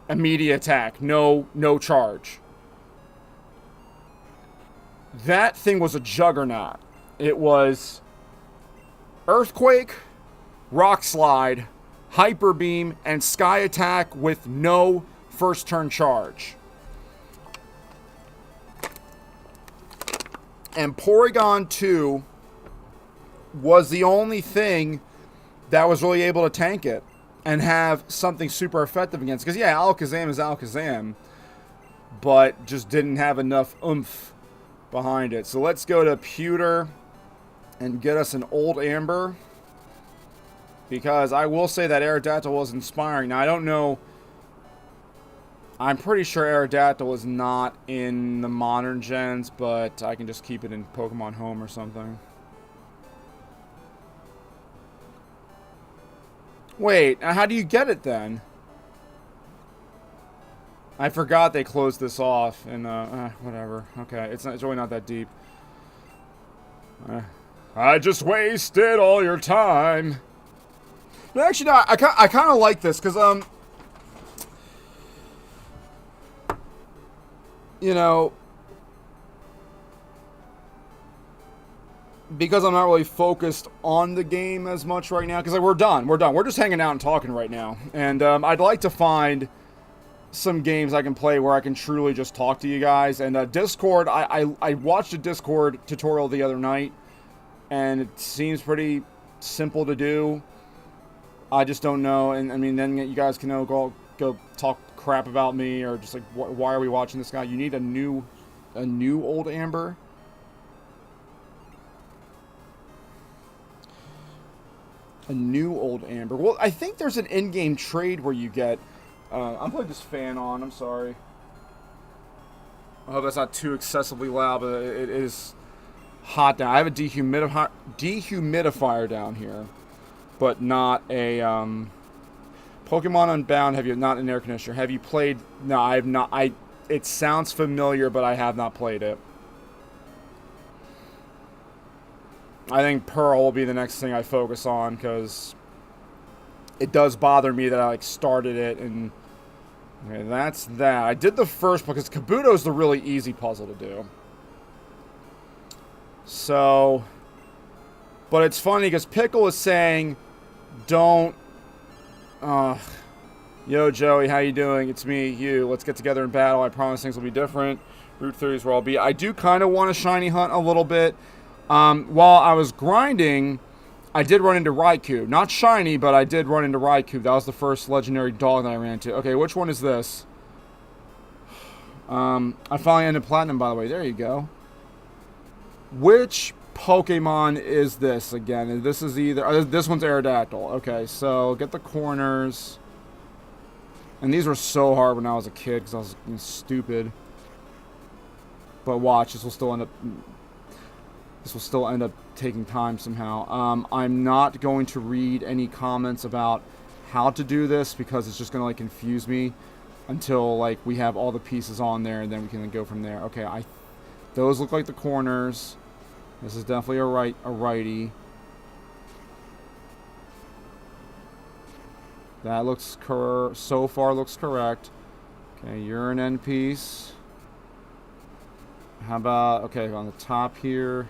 Immediate attack. No charge. That thing was a juggernaut. It was Earthquake, Rock Slide, Hyper Beam, and Sky Attack with no first turn charge. And Porygon 2 was the only thing that was really able to tank it and have something super effective against. Because, yeah, Alakazam is Alakazam, but just didn't have enough oomph behind it. So let's go to Pewter and get us an old Amber, because I will say that Aerodactyl was inspiring. Now I don't know, I'm pretty sure Aerodactyl is not in the modern gens, but I can just keep it in Pokemon Home or something. Wait, how do you get it then? I forgot they closed this off, and whatever. Okay, it's really not that deep. I just wasted all your time. No, actually, no, I kind of like this, because, you know, because I'm not really focused on the game as much right now, because like, we're done. We're just hanging out and talking right now. And I'd like to find some games I can play where I can truly just talk to you guys. And Discord, I watched a Discord tutorial the other night, and it seems pretty simple to do. I just don't know, and I mean, then you guys can go talk crap about me, or just like, why are we watching this guy? You need a new old Amber. A new old Amber. Well, I think there's an in-game trade where you get... I'm putting this fan on. I'm sorry. I hope that's not too excessively loud, but it is hot down. I have a dehumidifier down here, but not a... Pokemon Unbound, have you not an air conditioner? Have you played... No, I have not. It sounds familiar, but I have not played it. I think Pearl will be the next thing I focus on, because it does bother me that I like started it, and okay, that's that. I did the first because Kabuto's the really easy puzzle to do. So, but it's funny because Pickle is saying Don't. Yo, Joey, how you doing? It's me, you. Let's get together in battle. I promise things will be different. Route 3 is where I'll be. I do kind of want to shiny hunt a little bit. While I was grinding, I did run into Raikou. Not shiny, but I did run into Raikou. That was the first legendary dog that I ran into. Okay, which one is this? I finally ended Platinum, by the way. There you go. Which Pokemon is this again? This is either... this one's Aerodactyl. Okay, so get the corners. And these were so hard when I was a kid because I was stupid. But watch, this will still end up taking time somehow. I'm not going to read any comments about how to do this because it's just going to like confuse me until like we have all the pieces on there and then we can go from there. Okay, those look like the corners. This is definitely a righty. That looks so far looks correct. Okay, you're an end piece. How about, okay, on the top here.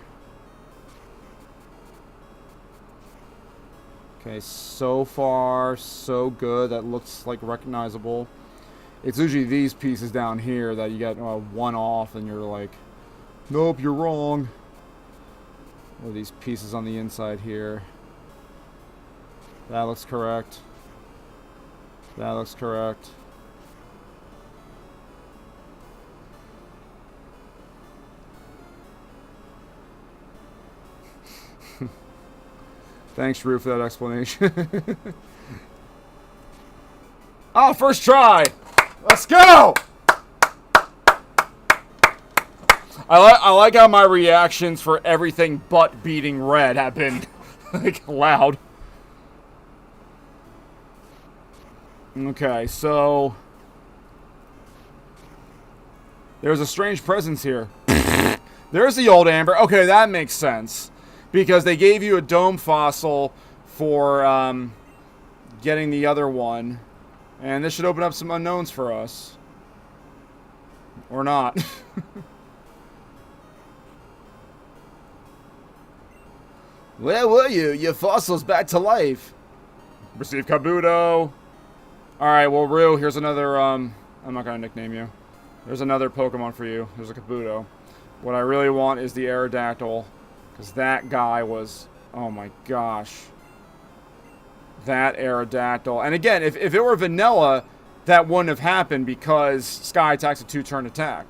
Okay, so far, so good. That looks like recognizable. It's usually these pieces down here that you get one off and you're like, nope, you're wrong. Or these pieces on the inside here. That looks correct. That looks correct. Thanks, Rue, for that explanation. Oh, first try! Let's go! I like how my reactions for everything but beating red have been like loud. Okay, so there's a strange presence here. There's the old amber. Okay, that makes sense. Because they gave you a dome fossil for getting the other one. And this should open up some unknowns for us. Or not. Where were you? Your fossil's back to life. Receive Kabuto. Alright, well, Rue, here's another, I'm not going to nickname you. There's another Pokemon for you. There's a Kabuto. What I really want is the Aerodactyl. Because that guy was, oh my gosh. That Aerodactyl. And again, if it were vanilla, that wouldn't have happened because Sky Attack's a 2-turn attack.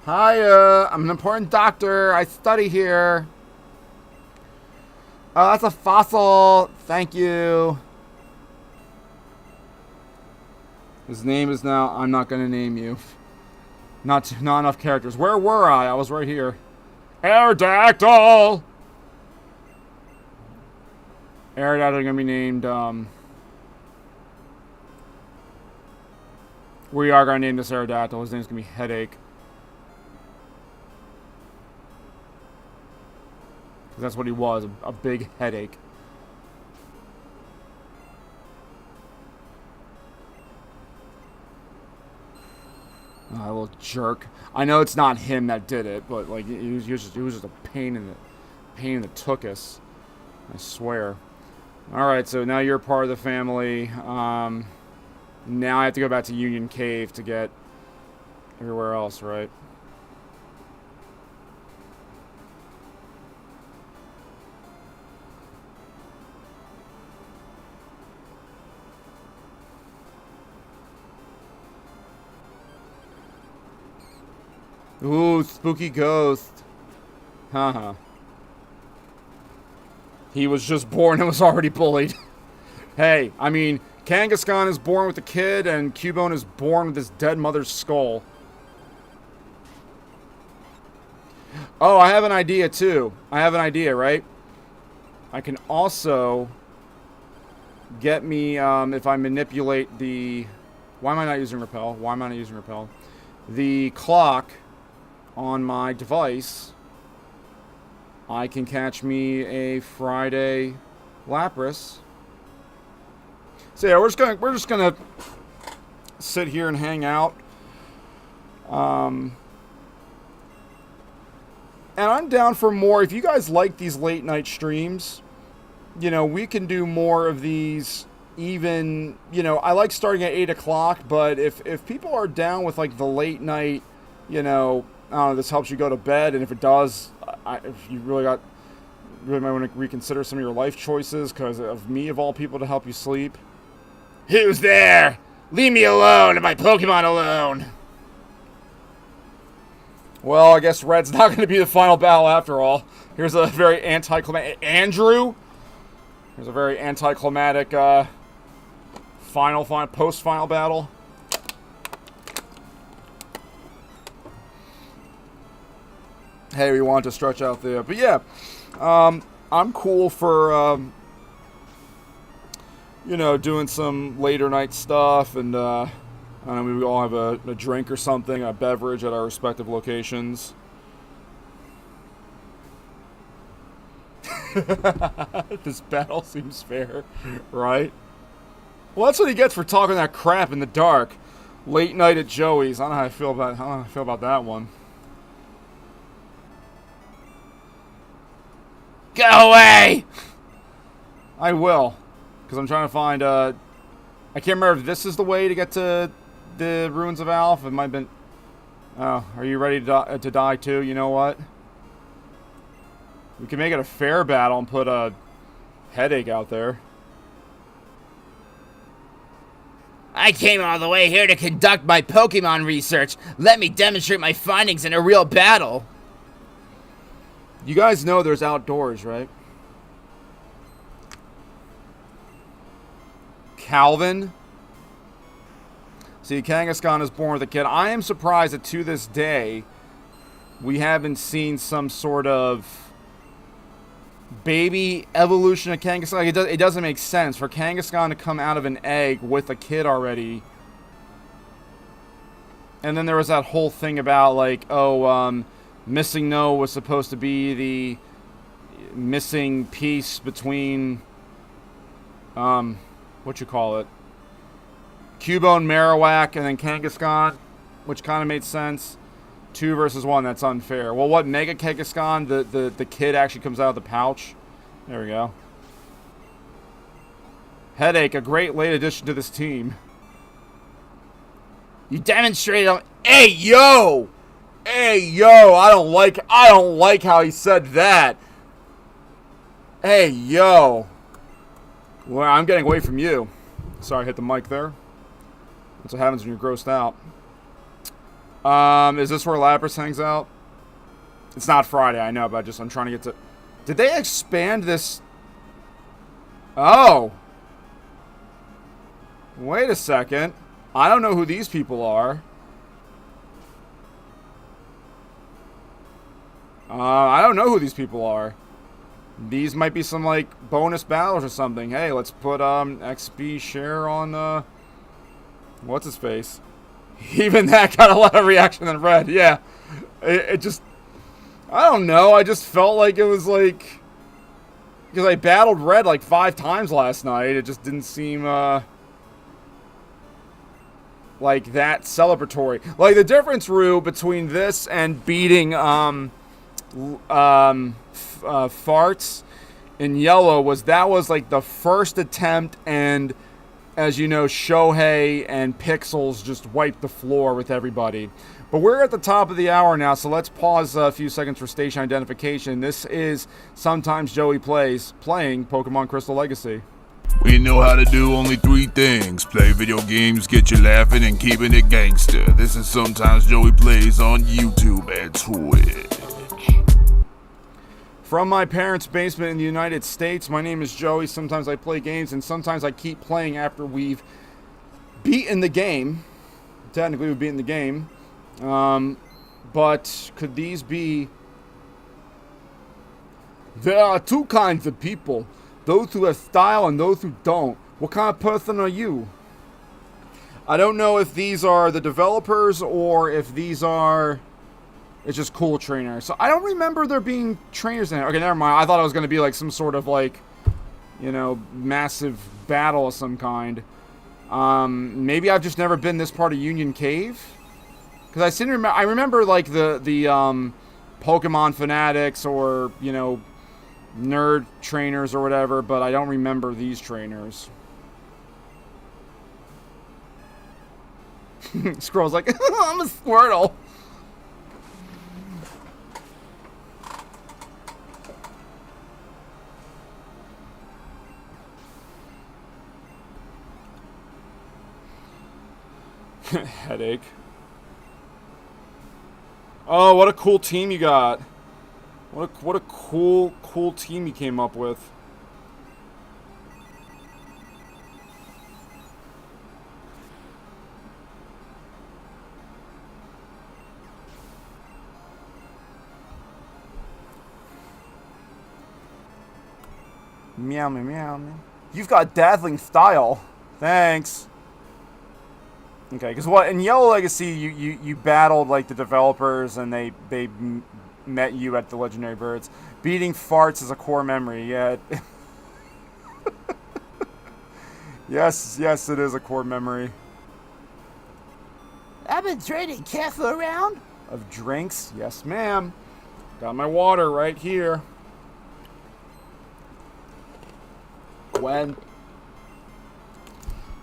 Hi, I'm an important doctor. I study here. Oh, that's a fossil. Thank you. His name is now, I'm not going to name you. Not enough characters. Where were I? I was right here. Aerodactyl! Aerodactyl going to be named, we are going to name this Aerodactyl. His name's going to be Headache. Because that's what he was, a big headache. Oh, little jerk. I know it's not him that did it, but like it was just a pain in the tuchus. I swear. Alright, so now you're part of the family. Now I have to go back to Union Cave to get everywhere else, right? Ooh, spooky ghost. Haha. He was just born and was already bullied. Hey, I mean, Kangaskhan is born with a kid, and Cubone is born with his dead mother's skull. Oh, I have an idea, too. I have an idea, right? I can also get me, if I manipulate the... Why am I not using Repel? Why am I not using Repel? The clock on my device, I can catch me a Friday Lapras. So yeah, we're just gonna sit here and hang out. And I'm down for more. If you guys like these late night streams, you know, we can do more of these. Even, you know, I like starting at 8 o'clock, but if people are down with, like, the late night, you know, I don't know, this helps you go to bed, and if it does, if you really might want to reconsider some of your life choices, because of me, of all people, to help you sleep. Who's there? Leave me alone and my Pokemon alone. Well, I guess Red's not going to be the final battle after all. Here's a very anticlimactic... Andrew? Here's a very anticlimactic, post-final battle. Hey, we want to stretch out there. But yeah, I'm cool for, you know, doing some later night stuff. And, I don't know, maybe we all have a drink or something, a beverage at our respective locations. This battle seems fair, right? Well, that's what he gets for talking that crap in the dark. Late night at Joey's. I don't know how I feel about that one. Go away! I will. Because I'm trying to find, I can't remember if this is the way to get to the Ruins of Alph. It might have been... Oh, are you ready to die too? You know what? We can make it a fair battle and put a headache out there.
I came all the way here to conduct my Pokemon research. Let me demonstrate my findings in a real battle.
You guys know there's outdoors, right? Calvin. See, Kangaskhan is born with a kid. I am surprised that to this day, we haven't seen some sort of baby evolution of Kangaskhan. Like, it doesn't make sense for Kangaskhan to come out of an egg with a kid already. And then there was that whole thing about, like, oh, Missing No was supposed to be the missing piece between, what you call it? Cubone, Marowak, and then Kangaskhan, which kind of made sense. 2 versus 1, that's unfair. Well, what, Mega Kangaskhan, the kid actually comes out of the pouch. There we go. Headache, a great late addition to this team.
You demonstrated...
Hey, yo! Hey, yo! I don't like how he said that. Hey, yo! Well, I'm getting away from you. Sorry, I hit the mic there. That's what happens when you're grossed out. Is this where Lapras hangs out? It's not Friday, I know, but I'm trying to get to... Did they expand this? Oh. Wait a second. I don't know who these people are. I don't know who these people are. These might be some, like, bonus battles or something. Hey, let's put, XP share on, what's his face? Even that got a lot of reaction in Red, yeah. It just... I don't know, I just felt like it was, like... Because I battled Red, like, 5 times last night. It just didn't seem, like, that celebratory. Like, the difference, Rue, between this and beating, Farts in Yellow was that was, like, the first attempt, and... As you know, Shohei and Pixels just wiped the floor with everybody. But we're at the top of the hour now, so let's pause a few seconds for station identification. This is Sometimes Joey Plays, playing Pokemon Crystal Legacy.
We know how to do only 3 things. Play video games, get you laughing, and keeping it gangster. This is Sometimes Joey Plays on YouTube and Twitch.
From my parents' basement in the United States, my name is Joey. Sometimes I play games, and sometimes I keep playing after we've beaten the game. Technically, we've beaten the game. But could these be... There are 2 kinds of people. Those who have style and those who don't. What kind of person are you? I don't know if these are the developers or if these are... It's just cool trainers. So I don't remember there being trainers in it. Okay, never mind. I thought it was going to be like some sort of like, you know, massive battle of some kind. Maybe I've just never been this part of Union Cave. Because I remember like the Pokemon fanatics or, you know, nerd trainers or whatever, but I don't remember these trainers. Squirrel's like, I'm a Squirtle. Headache. Oh, what a cool team you got. What a cool team you came up with. Meow, meow, meow, meow. You've got dazzling style. Thanks. Okay, because what in Yellow Legacy you battled like the developers and they met you at the Legendary Birds. Beating farts is a core memory. Yeah. Yes, it is a core memory.
I've been trading careful around.
Of drinks? Yes, ma'am. Got my water right here. Gwen.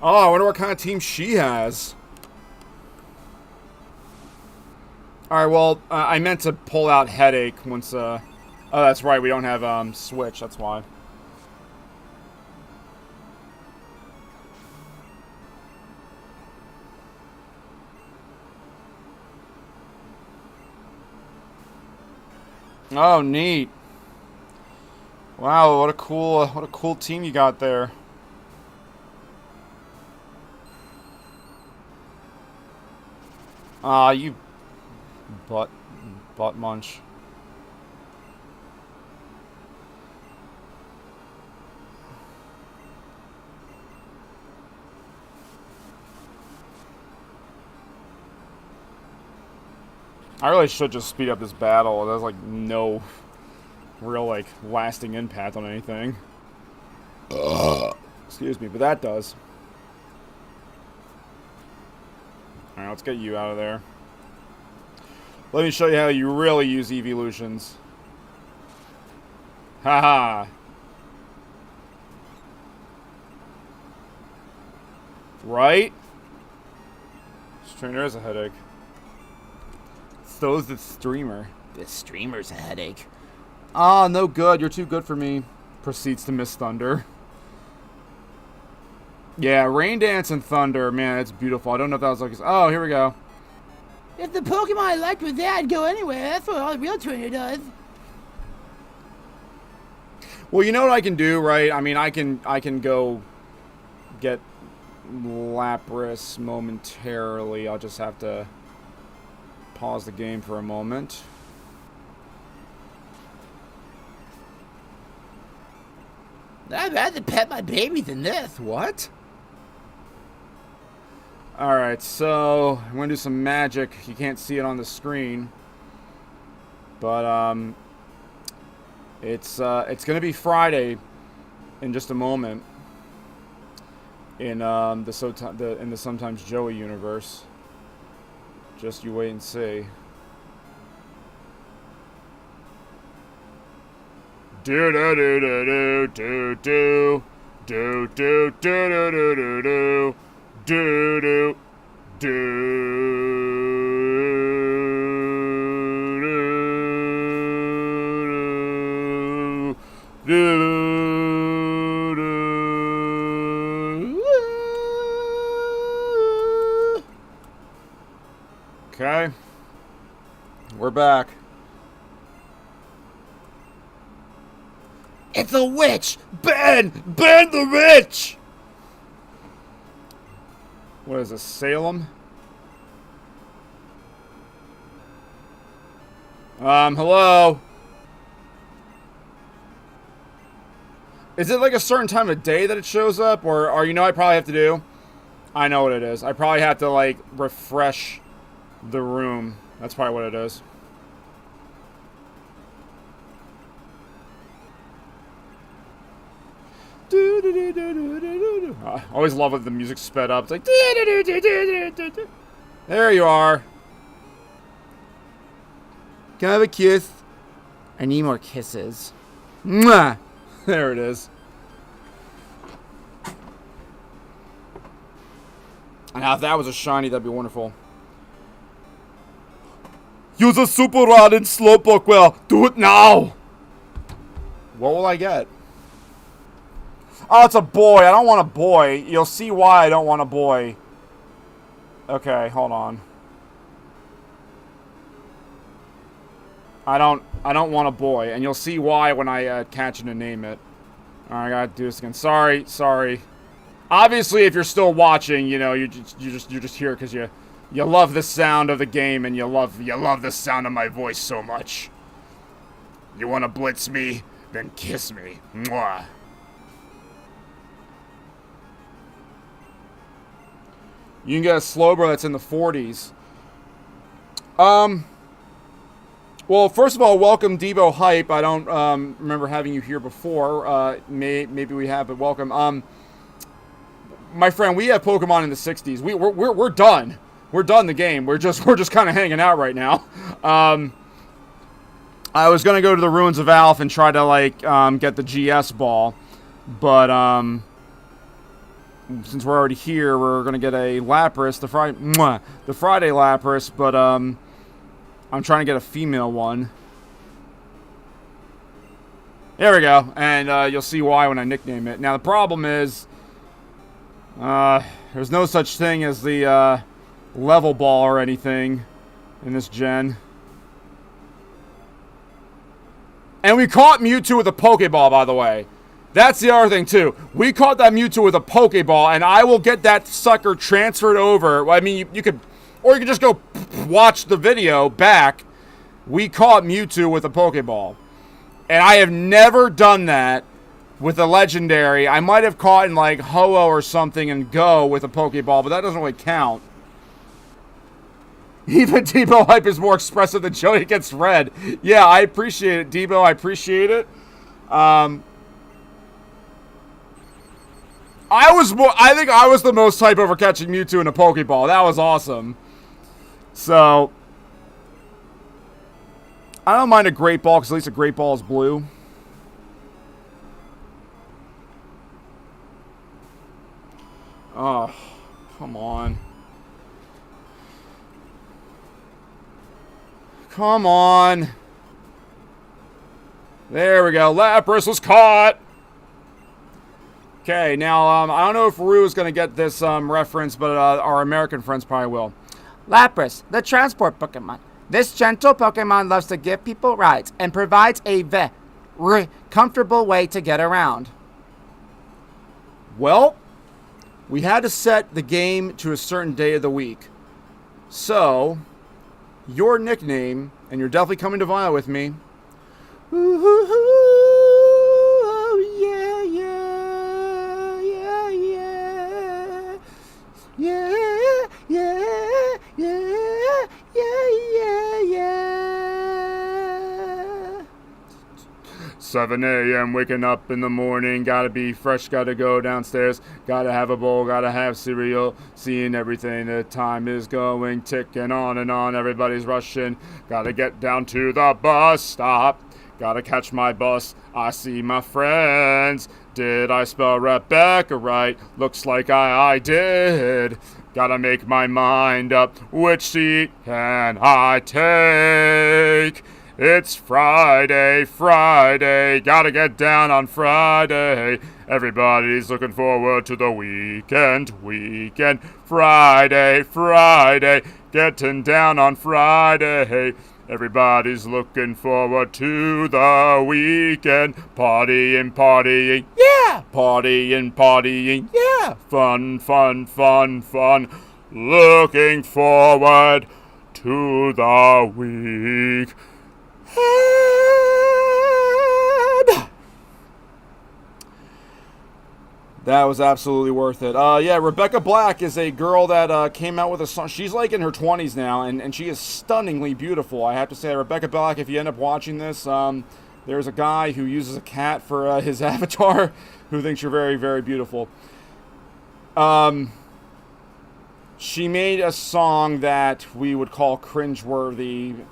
Oh, I wonder what kind of team she has. Alright, well, I meant to pull out Headache once, oh, that's right, we don't have, Switch, that's why. Oh, neat. Wow, what a cool team you got there. You butt munch. I really should just speed up this battle. There's like no real like lasting impact on anything. Excuse me, but that does. Alright, let's get you out of there. Let me show you how you really use evolutions. Haha. Right? This trainer is a headache. So's the streamer.
This streamer's a headache.
Ah, no good. You're too good for me. Proceeds to miss Thunder. Yeah, Rain Dance and Thunder. Man, it's beautiful. I don't know if that was like... Oh, here we go.
If the Pokemon I liked were there, I'd go anywhere. That's what all the real trainer does.
Well, you know what I can do, right? I mean, I can go get Lapras momentarily. I'll just have to pause the game for a moment.
I'd rather pet my baby than this.
What? Alright, so I'm going to do some magic. You can't see it on the screen. But, it's going to be Friday in just a moment. In, the Sometimes Joey universe. Just you wait and see. Do do do do do do do do do do do do do do do do do do. Okay, we're back.
It's a witch!
Ben the witch! What is this, Salem? Hello? Is it like a certain time of day that it shows up? Or you know what I probably have to do? I know what it is. I probably have to, like, refresh the room. That's probably what it is. I always love it the music sped up. It's like there you are.
Can I have a kiss? I need more kisses.
Mwah! There it is. And now if that was a shiny, that'd be wonderful. Use a super rod in Slowpoke well. Do it now! What will I get? Oh, it's a boy. I don't want a boy. You'll see why I don't want a boy. Okay, hold on. I don't want a boy, and you'll see why when I catch it and name it. Alright, I gotta do this again. Sorry. Obviously, if you're still watching, you know, you're just here because you love the sound of the game and you love the sound of my voice so much. You wanna blitz me? Then kiss me. Mwah. You can get a Slowbro that's in the 40s. Well, first of all, welcome Debo Hype. I don't remember having you here before. Maybe we have, but welcome. My friend, we have Pokemon in the 60s. We're done. We're done the game. We're just kind of hanging out right now. I was gonna go to the Ruins of Alph and try to like get the GS ball, but since we're already here, we're gonna get a Lapras, the Friday Lapras, but I'm trying to get a female one. There we go, and you'll see why when I nickname it. Now the problem is, there's no such thing as the level ball or anything in this gen. And we caught Mewtwo with a Pokeball, by the way. That's the other thing, too. We caught that Mewtwo with a Pokeball, and I will get that sucker transferred over. I mean, you could... Or you could just go watch the video back. We caught Mewtwo with a Pokeball. And I have never done that with a Legendary. I might have caught in, like, Ho-Oh or something and Go with a Pokeball, but that doesn't really count. Even Debo Hype is more expressive than Joey against Red. Yeah, I appreciate it, Debo. I appreciate it. I think I was the most hype over catching Mewtwo in a Pokeball. That was awesome. So, I don't mind a Great Ball, because at least a Great Ball is blue. Oh, come on. Come on. There we go. Lapras was caught. Okay, now, I don't know if Rue is going to get this reference, but our American friends probably will.
Lapras, the transport Pokemon. This gentle Pokemon loves to give people rides and provides a very comfortable way to get around.
Well, we had to set the game to a certain day of the week. So, your nickname, and you're definitely coming to Vile with me.
Yeah.
7 a.m. waking up in the morning, gotta be fresh, gotta go downstairs, gotta have a bowl, gotta have cereal, seeing everything, the time is going, ticking on and on, everybody's rushing, gotta get down to the bus stop, gotta catch my bus, I see my friends, did I spell Rebecca right? Looks like I did. Gotta make my mind up, which seat can I take? It's Friday, gotta get down on Friday. Everybody's looking forward to the weekend. Friday, getting down on Friday. Everybody's looking forward to the weekend. Partying, yeah! Partying, yeah! Fun. Looking forward to the week. That was absolutely worth it. Yeah, Rebecca Black is a girl that came out with a song. She's like in her 20s now, and she is stunningly beautiful. I have to say, Rebecca Black, if you end up watching this, there's a guy who uses a cat for his avatar who thinks you're very, very beautiful. She made a song that we would call cringeworthy.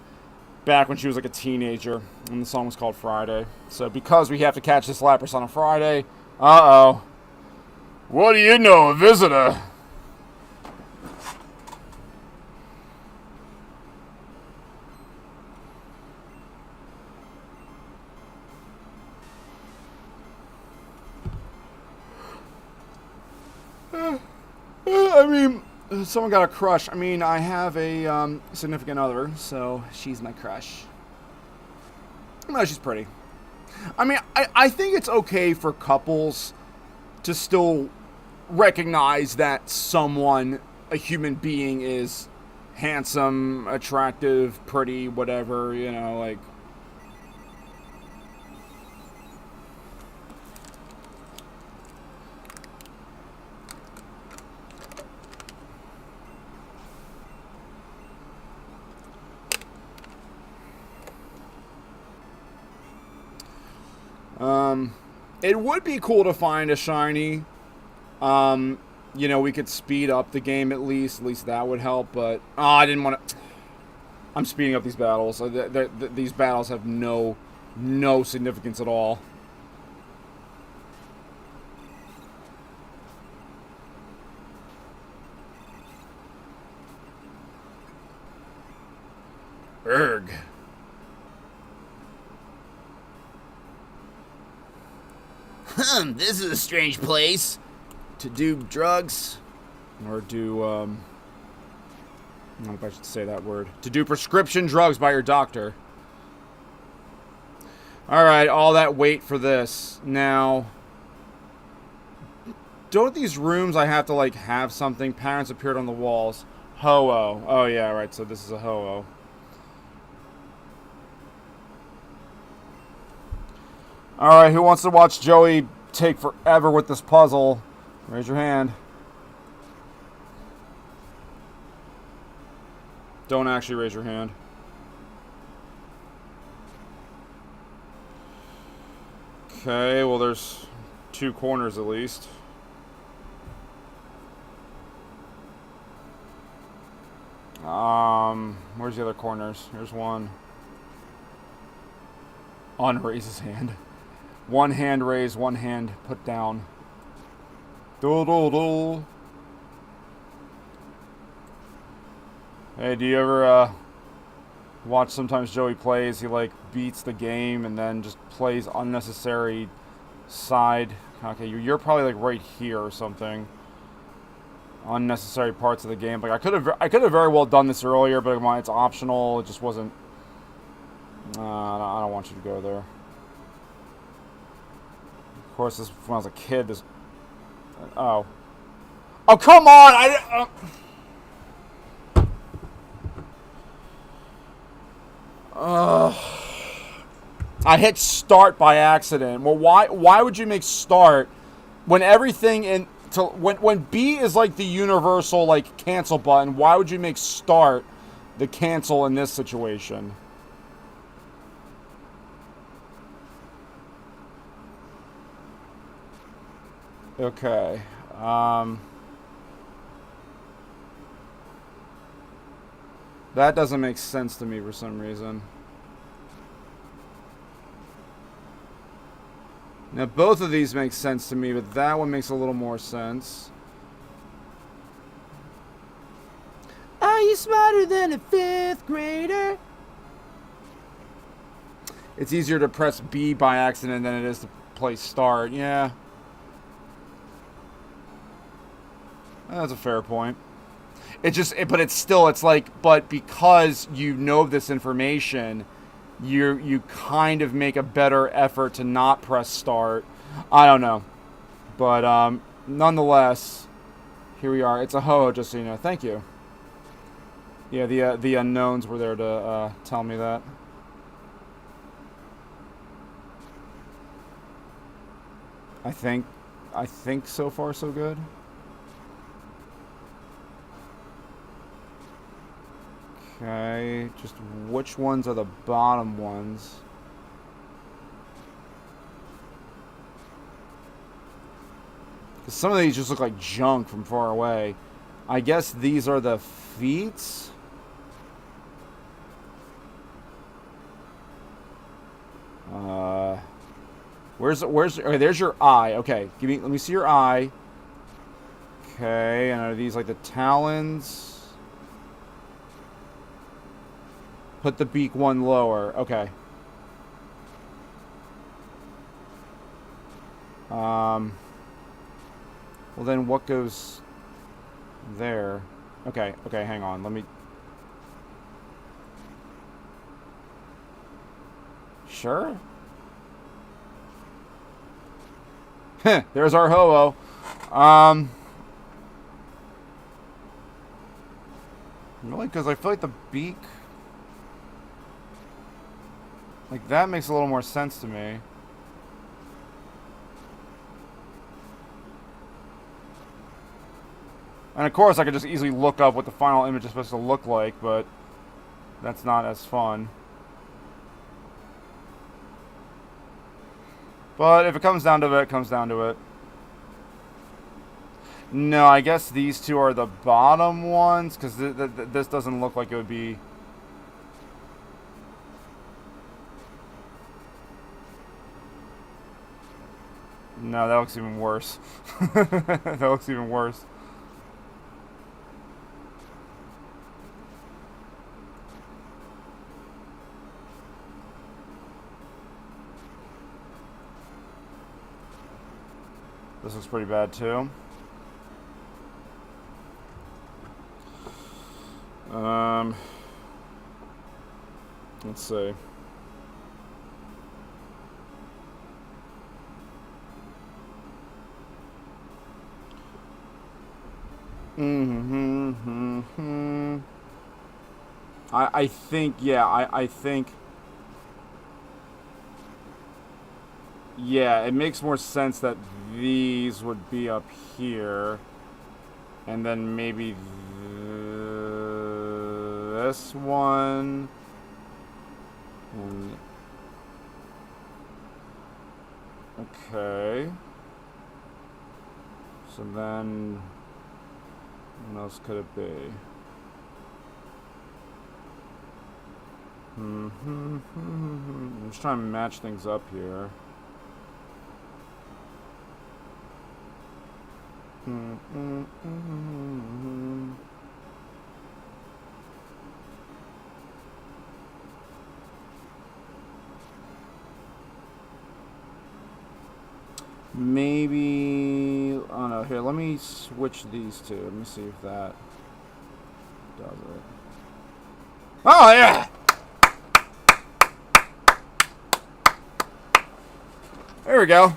back when she was like a teenager, and the song was called Friday. So because we have to catch this lapras on a Friday, uh-oh. What do you know, a visitor? I mean, someone got a crush. I mean, I have a significant other, so she's my crush. No, she's pretty. I mean, I think it's okay for couples to still recognize that someone, a human being, is handsome, attractive, pretty, whatever, you know, like... It would be cool to find a shiny. You know, we could speed up the game at least. At least that would help, but... Oh, I didn't want to... I'm speeding up these battles. These battles have no significance at all. Erg.
This is a strange place. To do drugs?
Or do, I don't know if I should say that word. To do prescription drugs by your doctor. Alright, all that wait for this. Now, don't these rooms I have to, like, have something? Parents appeared on the walls. Ho-Oh. Oh, yeah, right, so this is a Ho-Oh. Alright, who wants to watch Joey take forever with this puzzle? Raise your hand. Don't actually raise your hand. Okay, well there's 2 corners at least. Where's the other corners? Here's one. Unraise his hand. One hand raised, one hand put down. Do. Hey, do you ever watch sometimes Joey plays? He like beats the game and then just plays unnecessary side. Okay, you're probably like right here or something. Unnecessary parts of the game. Like I could have very well done this earlier, but it's optional. It just wasn't. I don't want you to go there. Of course, this when I was a kid. This. Oh, come on! I hit start by accident. Well, why would you make start when everything in when B is like the universal like cancel button? Why would you make start the cancel in this situation? Okay. That doesn't make sense to me for some reason. Now, both of these make sense to me, but that one makes a little more sense.
Are you smarter than a 5th grader?
It's easier to press B by accident than it is to play start. Yeah. That's a fair point. But it's like, but because you know this information, you kind of make a better effort to not press start. I don't know, but nonetheless, here we are. It's a Ho-Oh, just so you know. Thank you. Yeah, the unknowns were there to tell me that. I think so far so good. Okay, just which ones are the bottom ones? Because some of these just look like junk from far away. I guess these are the feet. Okay, there's your eye. Okay, let me see your eye. Okay, and are these like the talons? Put the beak one lower. Okay. Well then what goes there? Okay, hang on. Let me... Sure? Heh, there's our ho-oh. Really? Because I feel like the beak... Like, that makes a little more sense to me. And of course, I could just easily look up what the final image is supposed to look like, but that's not as fun. But if it comes down to it, it comes down to it. No, I guess these two are the bottom ones, because this doesn't look like it would be... No, that looks even worse. That looks even worse. This looks pretty bad too. Let's see. I think, yeah, I think... Yeah, it makes more sense that these would be up here. And then maybe this one. And okay. So then, what else could it be? I'm just trying to match things up here. Maybe, oh no, here, let me switch these two. Let me see if that does it. Oh, yeah! There we go.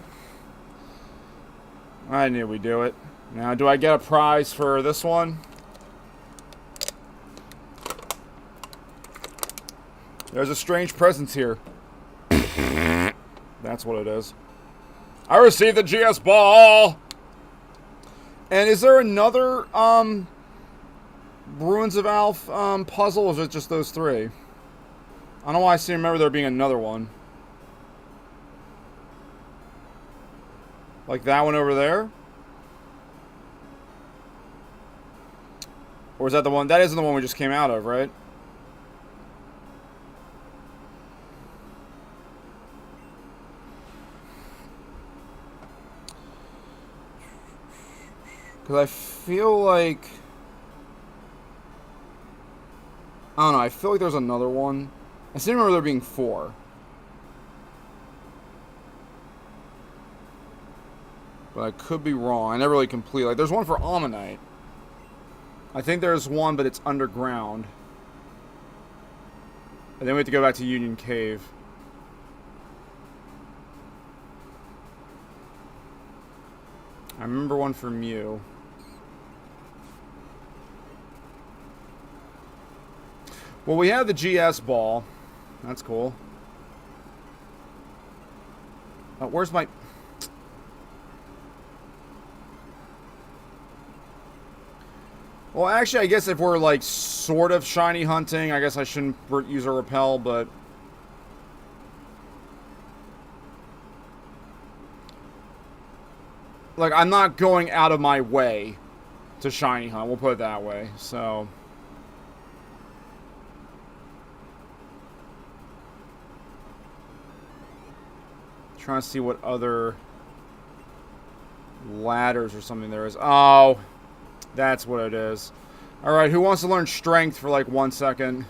I knew we'd do it. Now, do I get a prize for this one? There's a strange presence here. That's what it is. I received the GS ball! And is there another, Ruins of Alf, puzzle, or is it just those three? I don't know why I seem to remember there being another one. Like that one over there? Or is that the one? That isn't the one we just came out of, right? Because I feel like... I don't know, I feel like there's another one. I seem to remember there being 4. But I could be wrong. I never really complete. Like, there's one for omanyte. I think there's one, but it's underground. And then we have to go back to Union Cave. I remember one for Mew. Well, we have the GS ball. That's cool. Where's my... Well, actually, I guess if we're, like, sort of shiny hunting, I guess I shouldn't use a repel, but... Like, I'm not going out of my way to shiny hunt, we'll put it that way, so... trying to see what other ladders or something there is. Oh, that's what it is. Alright, who wants to learn strength for like 1 second?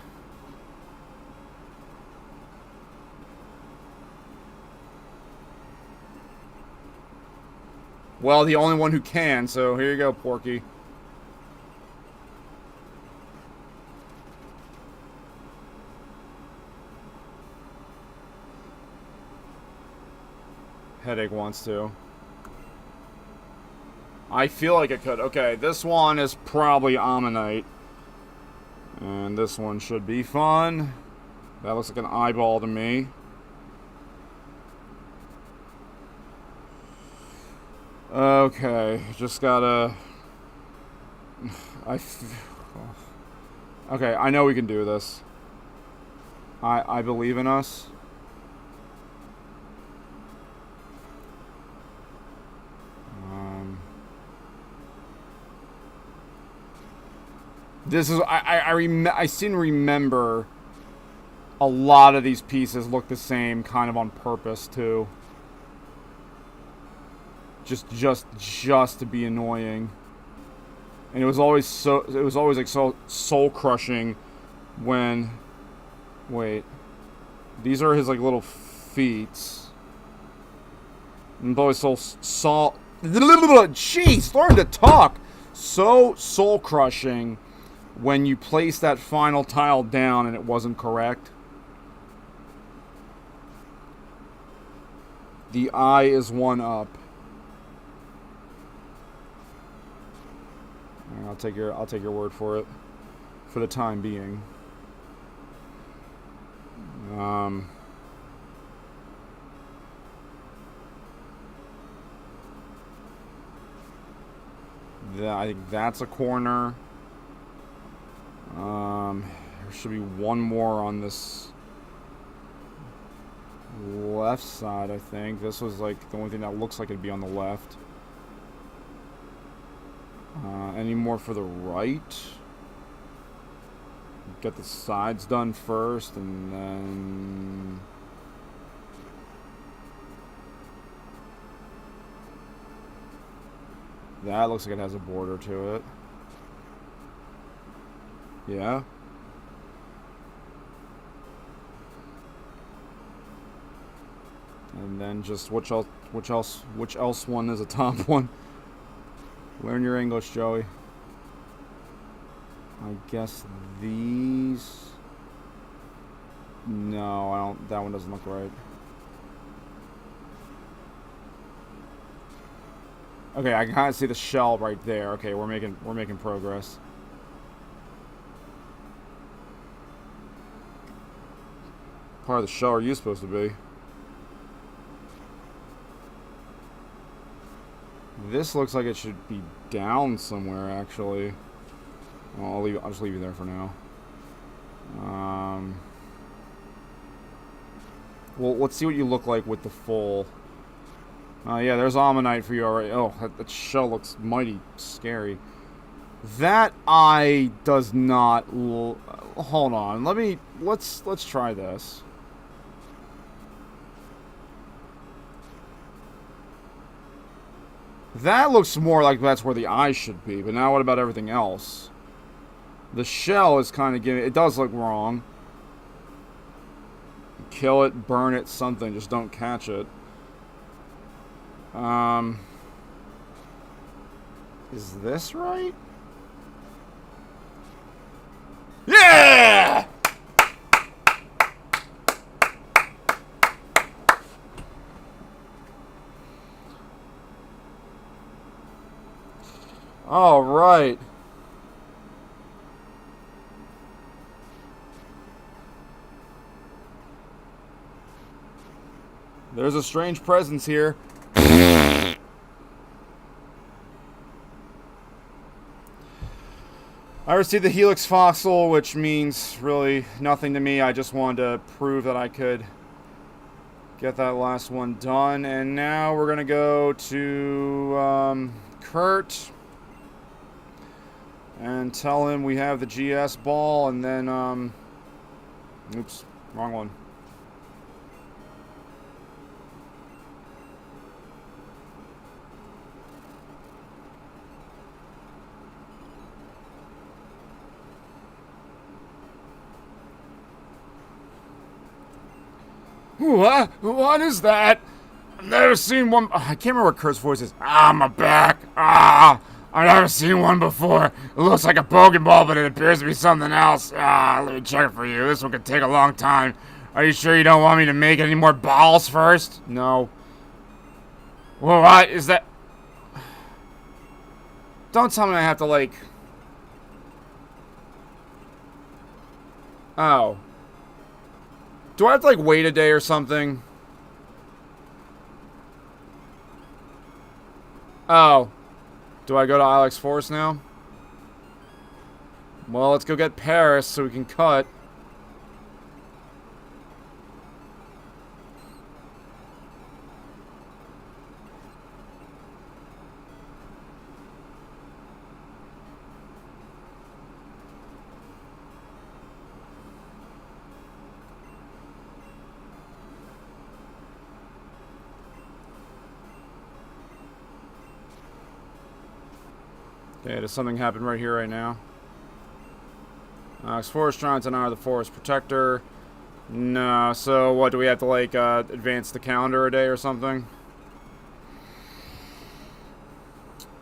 Well, the only one who can, so here you go, Porky. Headache wants to. I feel like it could. Okay, this one is probably omanyte. And this one should be fun. That looks like an eyeball to me. Okay, just gotta... Okay, I know we can do this. I believe in us. This is... I seem to remember a lot of these pieces look the same, kind of on purpose, too. Just to be annoying. And it was always like so soul crushing when... Wait. These are his like little feet. And it's always so jeez, learn to talk! So soul crushing when you place that final tile down and it wasn't correct. The eye is one up. I'll take your word for it, for the time being. I think that's a corner. There should be one more on this left side, I think. This was like the only thing that looks like it'd be on the left. Any more for the right? Get the sides done first, and then... That looks like it has a border to it. Yeah. And then just which else one is a top one? Learn your English, Joey. I guess these... No, I don't... That one doesn't look right. Okay, I can kind of see the shell right there. Okay, we're making progress. Part of the shell are you supposed to be? This looks like it should be down somewhere, actually. Well, I'll just leave you there for now. Well, let's see what you look like with the full. Yeah, there's omanyte for you already. Oh, that shell looks mighty scary. That eye does not. Hold on. Let's try this. That looks more like that's where the eye should be, but now what about everything else? The shell is kind of giving... It does look wrong. Kill it, burn it, something. Just don't catch it. Is this right? Yeah! All right. There's a strange presence here. I received the helix fossil, which means really nothing to me. I just wanted to prove that I could get that last one done. And now we're going to go to Kurt and tell him we have the GS ball, and then, oops, wrong one. What? What is that? I've never seen one. I can't remember what Kurt's voice is. Ah, my back. Ah, I've never seen one before. It looks like a Pokeball, but it appears to be something else. Ah, let me check it for you. This one could take a long time. Are you sure you don't want me to make any more balls first? No. Well, what is that? Don't tell me I have to, like... Oh. Do I have to, like, wait a day or something? Oh. Do I go to Ilex Forest now? Well, let's go get Paris so we can cut. Okay, does something happen right here, right now? Forest Giants and I are the Forest Protector. No, so what, do we have to, like, advance the calendar a day or something?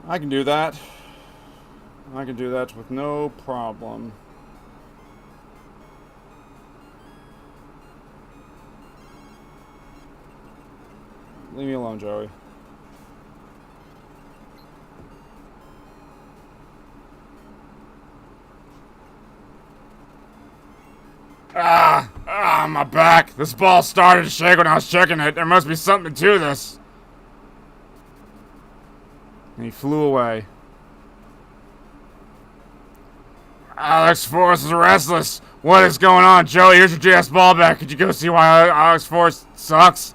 I can do that. I can do that with no problem. Leave me alone, Joey. My back. This ball started to shake when I was checking it. There must be something to this. And he flew away. Ilex Forest is restless. What is going on, Joey? Here's your GS ball back. Could you go see why Ilex Forest sucks?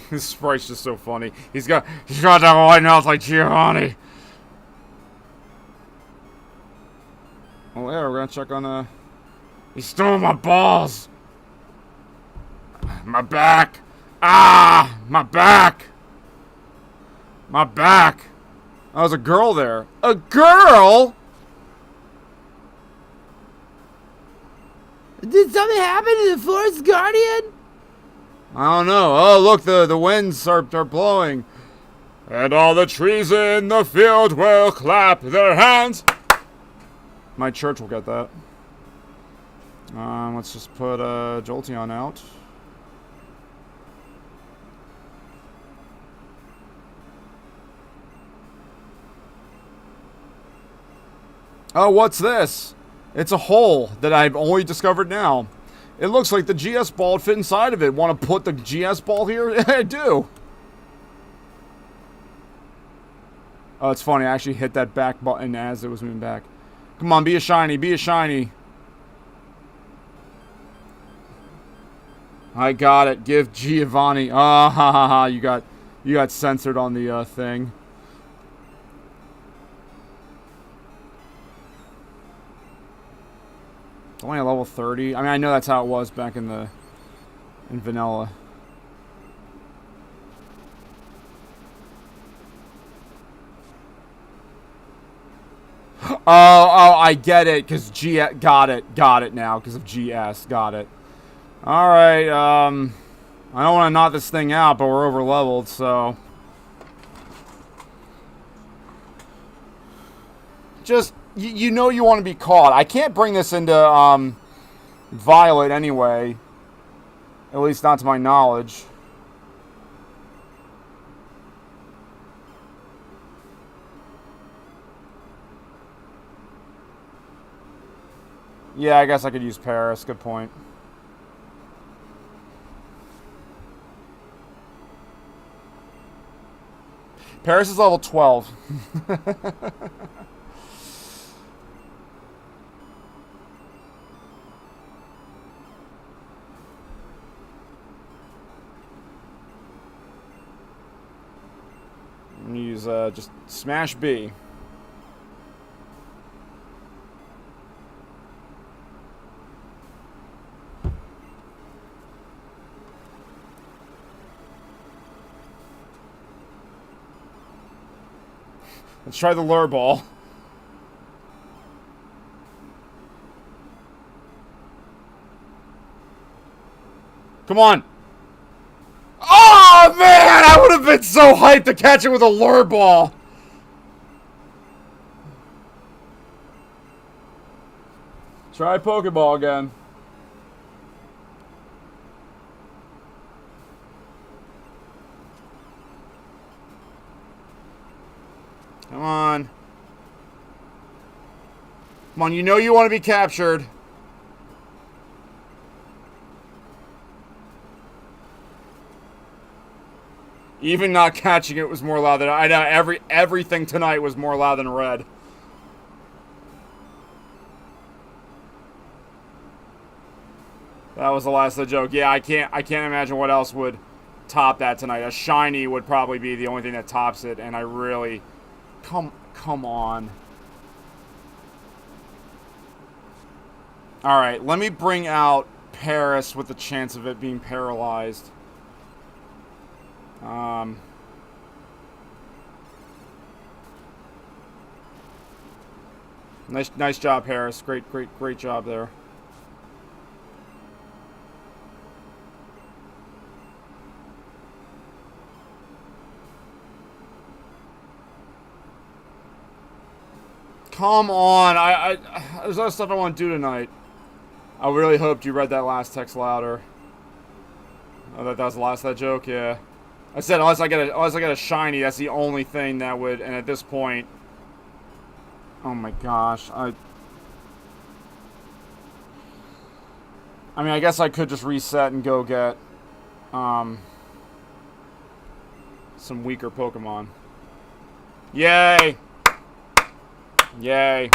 This sprite's just so funny. He's got that white mouth like Giovanni. Oh yeah, we're gonna check on he stole my balls! My back! Ah! My back! My back! Oh, there's a girl there. A girl?!
Did something happen to the Forest Guardian?
I don't know. Oh, look, the winds are blowing. And all the trees in the field will clap their hands. My church will get that. Let's just put Jolteon out. Oh, what's this? It's a hole that I've only discovered now. It looks like the GS ball would fit inside of it. Want to put the GS ball here? I do. Oh, it's funny. I actually hit that back button as it was moving back. Come on, be a shiny. Be a shiny. I got it. Give Giovanni. Ah, ha, ha, ha. You got censored on the thing. It's only a level 30. I mean, I know that's how it was back in vanilla. Oh, I get it, because got it now, because of GS, got it. Alright, I don't want to knock this thing out, but we're over leveled, so. Just, you know you want to be caught. I can't bring this into, Violet anyway. At least not to my knowledge. Yeah, I guess I could use Paris. Good point. Paris is level 12. I'm gonna use just Smash B. Let's try the lure ball. Come on. Oh, man! I would have been so hyped to catch it with a lure ball. Try Pokeball again. Come on. Come on, you know you want to be captured. Even not catching it was more loud than I know. Everything tonight was more loud than red. That was the last of the joke. Yeah, I can't imagine what else would top that tonight. A shiny would probably be the only thing that tops it, and I really come on. All right, let me bring out Paris with the chance of it being paralyzed. Nice job, Harris. Great job there. Come on. There's other stuff I want to do tonight. I really hoped you read that last text louder. Oh, that was the last of that joke? Yeah. I said unless I get a shiny, that's the only thing that would, and at this point, oh my gosh, I mean, I guess I could just reset and go get some weaker Pokemon. Yay! Yay.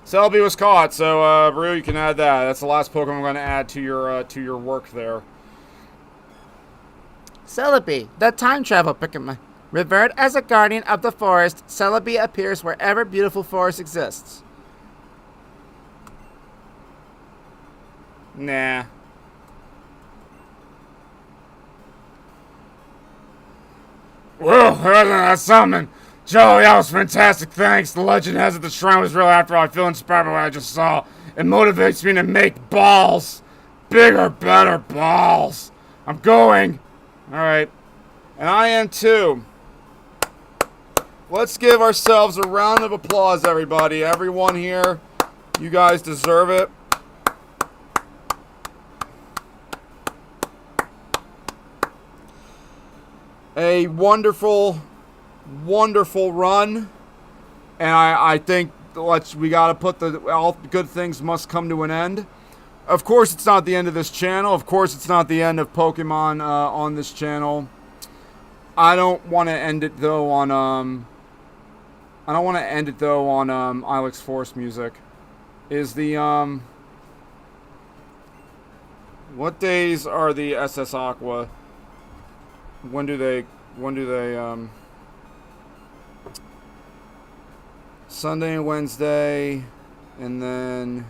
Celebi was caught, so Brew, you can add that. That's the last Pokemon I'm going to add to your work there.
Celebi, the time travel Pokemon. Revered as a guardian of the forest, Celebi appears wherever beautiful forest exists.
Nah. Whoa, that's something. Joey, that was fantastic, thanks. The legend has it the shrine was real after all. I feel inspired by what I just saw. It motivates me to make balls. Bigger, better balls. I'm going. Alright. And I am too. Let's give ourselves a round of applause, everybody. Everyone here, you guys deserve it. A wonderful run, and I think we got to put all good things must come to an end. Of course, it's not the end of this channel. Of course, it's not the end of Pokemon on this channel. I don't want to end it though on Ilex Force music. Is the what days are the SS Aqua? When do they Sunday and Wednesday, and then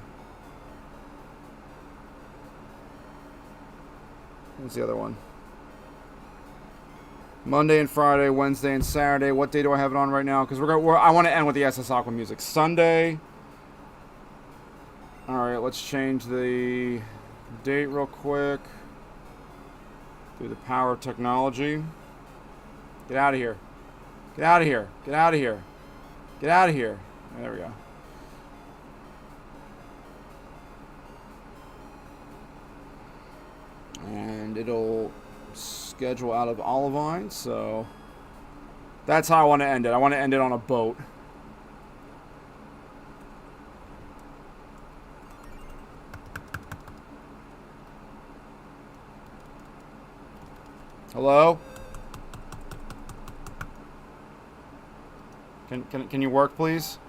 what's the other one? Monday and Friday, Wednesday and Saturday. What day do I have it on right now? Because I want to end with the SS Aqua music. Sunday. All right, let's change the date real quick. Through the power of technology. Get out of here. Get out of here. Get out of here. Get out of here. There we go. And it'll schedule out of Olivine, so that's how I want to end it. I want to end it on a boat. Hello? Can you work, please?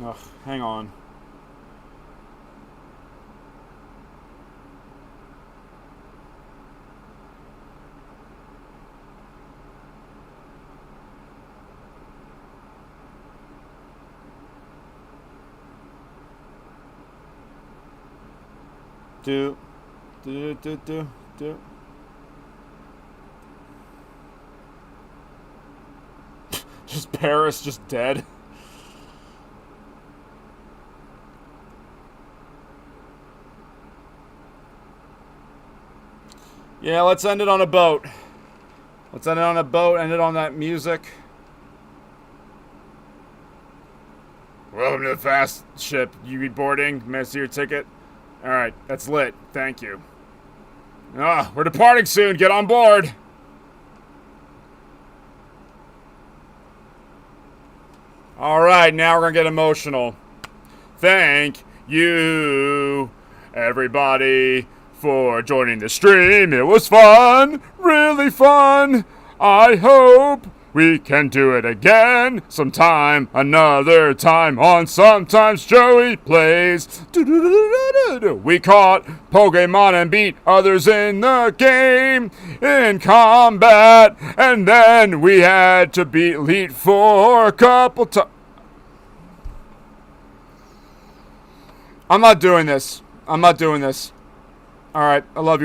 Ugh, hang on. Do. Just Paris, just dead. Yeah, let's end it on a boat. Let's end it on a boat, end it on that music. Welcome to the fast ship. You be boarding? May I see your ticket? Alright, that's lit. Thank you. We're departing soon. Get on board. Alright, now we're gonna get emotional. Thank you, everybody, for joining the stream. It was fun, really fun. I hope we can do it again sometime, another time on Sometimes Joey Plays. We caught Pokemon and beat others in the game in combat, and then we had to beat Elite for a couple times. I'm not doing this. Alright, I love you.